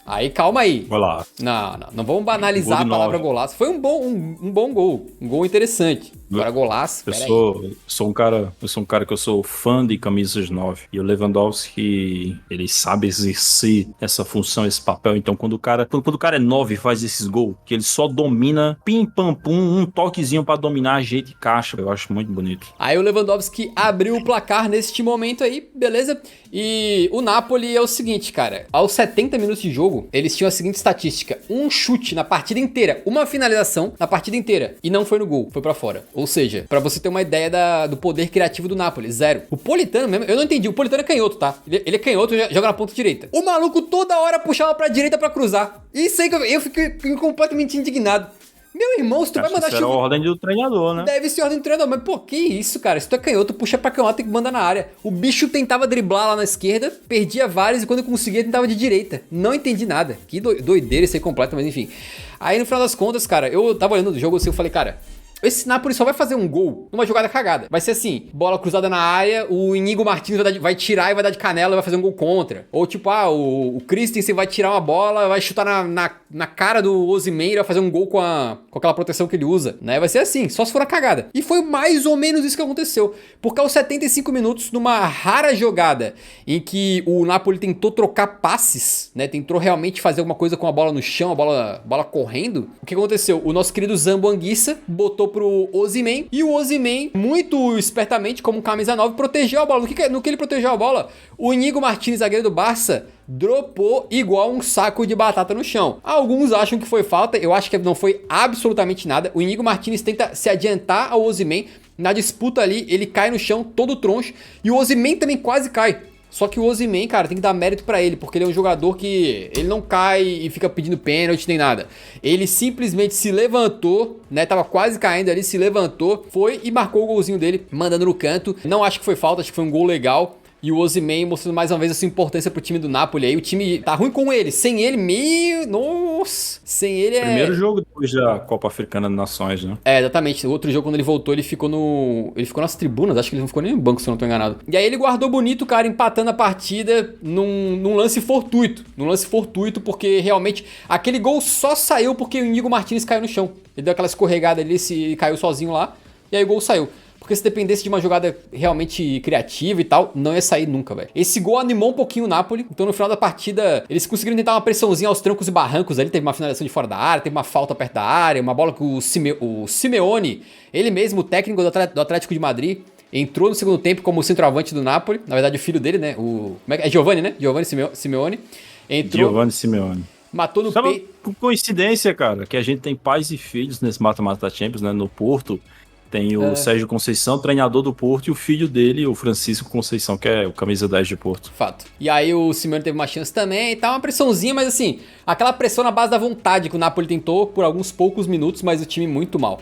Aí, calma aí. Golaço. Não vamos banalizar a palavra golaço. Foi um bom gol. Um gol interessante. Agora golaço, eu sou um cara que eu sou fã de camisas 9. E o Lewandowski, ele sabe exercer essa função, esse papel. Então, quando o cara é 9 e faz esses gols, que ele só domina, pim, pam, pum, um toquezinho pra dominar, ajeita e caixa. Eu acho muito bonito. Aí o Lewandowski abriu o placar neste momento aí, beleza? E o Napoli é o seguinte, cara. Aos 70 minutos de jogo, eles tinham a seguinte estatística. Um chute na partida inteira, uma finalização na partida inteira. E não foi no gol, foi pra fora. Ou seja, pra você ter uma ideia do poder criativo do Napoli, 0. O Politano mesmo, eu não entendi, o Politano é canhoto, tá? Ele é canhoto, joga na ponta direita. O maluco toda hora puxava pra direita pra cruzar. Isso aí que eu fiquei completamente indignado. Meu irmão, se tu vai mandar chuva... Isso era a ordem do treinador, né? Deve ser ordem do treinador, mas pô, que isso, cara? Se tu é canhoto, puxa pra canhota e manda na área. O bicho tentava driblar lá na esquerda, perdia vários e quando conseguia tentava de direita. Não entendi nada. Que doideira isso aí completo, mas enfim. Aí no final das contas, cara, eu tava olhando o jogo assim, eu falei, cara, esse Napoli só vai fazer um gol numa jogada cagada. Vai ser assim, bola cruzada na área, o Inigo Martins vai tirar e vai dar de canela e vai fazer um gol contra. Ou tipo, o Christensen vai tirar uma bola, vai chutar na cara do Osimhen e vai fazer um gol com aquela proteção que ele usa, né? Vai ser assim, só se for a cagada. E foi mais ou menos isso que aconteceu. Porque aos 75 minutos, numa rara jogada em que o Napoli tentou trocar passes, né? Tentou realmente fazer alguma coisa com a bola no chão, a bola correndo. O que aconteceu? O nosso querido Zambo Anguissa botou pro Osimhen, e o Osimhen, muito espertamente, como camisa 9, protegeu a bola. No que ele protegeu a bola, o Inigo Martins, zagueiro do Barça, dropou igual um saco de batata no chão. Alguns acham que foi falta, eu acho que não foi absolutamente nada. O Inigo Martins tenta se adiantar ao Osimhen, na disputa ali, ele cai no chão todo troncho, e o Osimhen também quase cai. Só que o Osimhen, cara, tem que dar mérito pra ele, porque ele é um jogador que ele não cai e fica pedindo pênalti nem nada. Ele simplesmente se levantou, né, tava quase caindo ali, se levantou, foi e marcou o golzinho dele, mandando no canto. Não acho que foi falta, acho que foi um gol legal. E o Osimhen mostrando mais uma vez a sua importância pro time do Napoli. Aí o time tá ruim com ele. Sem ele, nossa! Sem ele Primeiro jogo depois da Copa Africana de Nações, né? É, exatamente. O outro jogo, quando ele voltou, ele ficou nas tribunas. Acho que ele não ficou nem no banco, se eu não tô enganado. E aí ele guardou bonito, cara, empatando a partida num lance fortuito. Num lance fortuito, porque realmente aquele gol só saiu porque o Inigo Martins caiu no chão. Ele deu aquela escorregada ali, caiu sozinho lá. E aí o gol saiu. Porque se dependesse de uma jogada realmente criativa e tal, não ia sair nunca, velho. Esse gol animou um pouquinho o Napoli. Então no final da partida, eles conseguiram tentar uma pressãozinha aos trancos e barrancos ali. Teve uma finalização de fora da área, teve uma falta perto da área, uma bola que o Simeone, ele mesmo, o técnico do Atlético de Madrid, entrou no segundo tempo como centroavante do Napoli. Na verdade, o filho dele, né? É Giovanni, né? Giovanni Simeone. Entrou. Giovanni Simeone. Matou no peito. Por coincidência, cara, que a gente tem pais e filhos nesse mata-mata da Champions, né? No Porto. Tem o Sérgio Conceição, treinador do Porto, e o filho dele, o Francisco Conceição, que é o camisa 10 de Porto. Fato. E aí o Simeone teve uma chance também e tal, uma pressãozinha, mas assim, aquela pressão na base da vontade que o Napoli tentou por alguns poucos minutos, mas o time muito mal,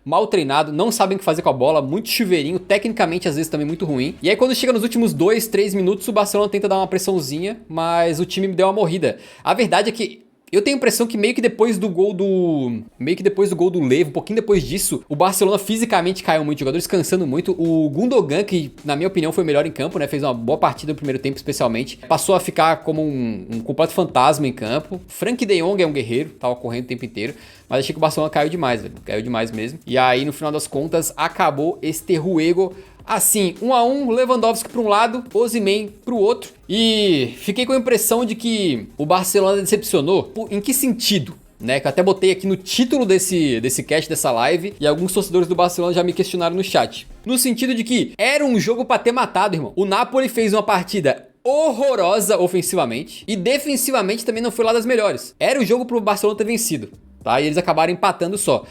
mal treinado, não sabem o que fazer com a bola, muito chuveirinho, tecnicamente às vezes também muito ruim. E aí quando chega nos últimos 2, 3 minutos, o Barcelona tenta dar uma pressãozinha, mas o time deu uma morrida. A verdade é que Eu tenho a impressão que meio que depois do gol do Levo, um pouquinho depois disso, o Barcelona fisicamente caiu muito, jogadores cansando muito. O Gundogan, que na minha opinião foi o melhor em campo, né? Fez uma boa partida no primeiro tempo, especialmente. Passou a ficar como um completo fantasma em campo. Frank de Jong é um guerreiro, tava correndo o tempo inteiro. Mas achei que o Barcelona caiu demais, velho. Caiu demais mesmo. E aí, no final das contas, acabou este Ruego. Assim, 1-1, Lewandowski para um lado, Osimhen para o outro. E fiquei com a impressão de que o Barcelona decepcionou. Em que sentido? Né, que eu até botei aqui no título desse cast, dessa live, e alguns torcedores do Barcelona já me questionaram no chat. No sentido de que era um jogo pra ter matado, irmão. O Napoli fez uma partida horrorosa ofensivamente, e defensivamente também não foi lá das melhores. Era o jogo pro Barcelona ter vencido, tá? E eles acabaram empatando só.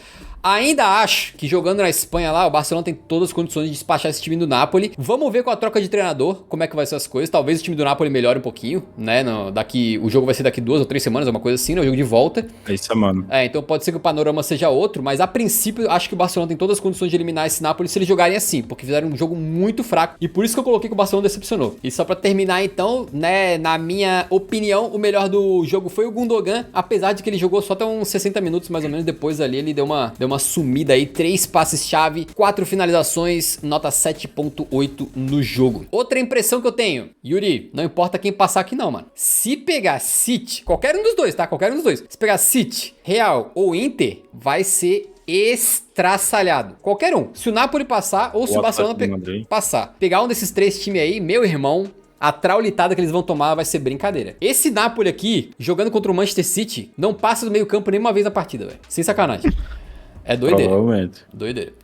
Ainda acho que jogando na Espanha lá, o Barcelona tem todas as condições de despachar esse time do Napoli. Vamos ver com a troca de treinador como é que vai ser as coisas. Talvez o time do Napoli melhore um pouquinho, né? O jogo vai ser daqui 2 ou 3 semanas, alguma coisa assim, né? O jogo de volta. É isso, mano. Então pode ser que o panorama seja outro, mas a princípio acho que o Barcelona tem todas as condições de eliminar esse Napoli se eles jogarem assim, porque fizeram um jogo muito fraco. E por isso que eu coloquei que o Barcelona decepcionou. E só pra terminar então, né? Na minha opinião, o melhor do jogo foi o Gundogan, apesar de que ele jogou só até uns 60 minutos mais ou menos. Depois ali ele deu uma sumida aí, 3 passes-chave, 4 finalizações, nota 7.8 no jogo. Outra impressão que eu tenho, Yuri, não importa quem passar aqui não, mano. Se pegar City, qualquer um dos dois, tá? Qualquer um dos dois. Se pegar City, Real ou Inter, vai ser estraçalhado. Qualquer um. Se o Napoli passar ou se o Barcelona passar. Pegar um desses 3 times aí, meu irmão, a traulitada que eles vão tomar vai ser brincadeira. Esse Napoli aqui, jogando contra o Manchester City, não passa do meio campo nenhuma vez na partida, velho. Sem sacanagem. É doideira. Provavelmente. Doideira.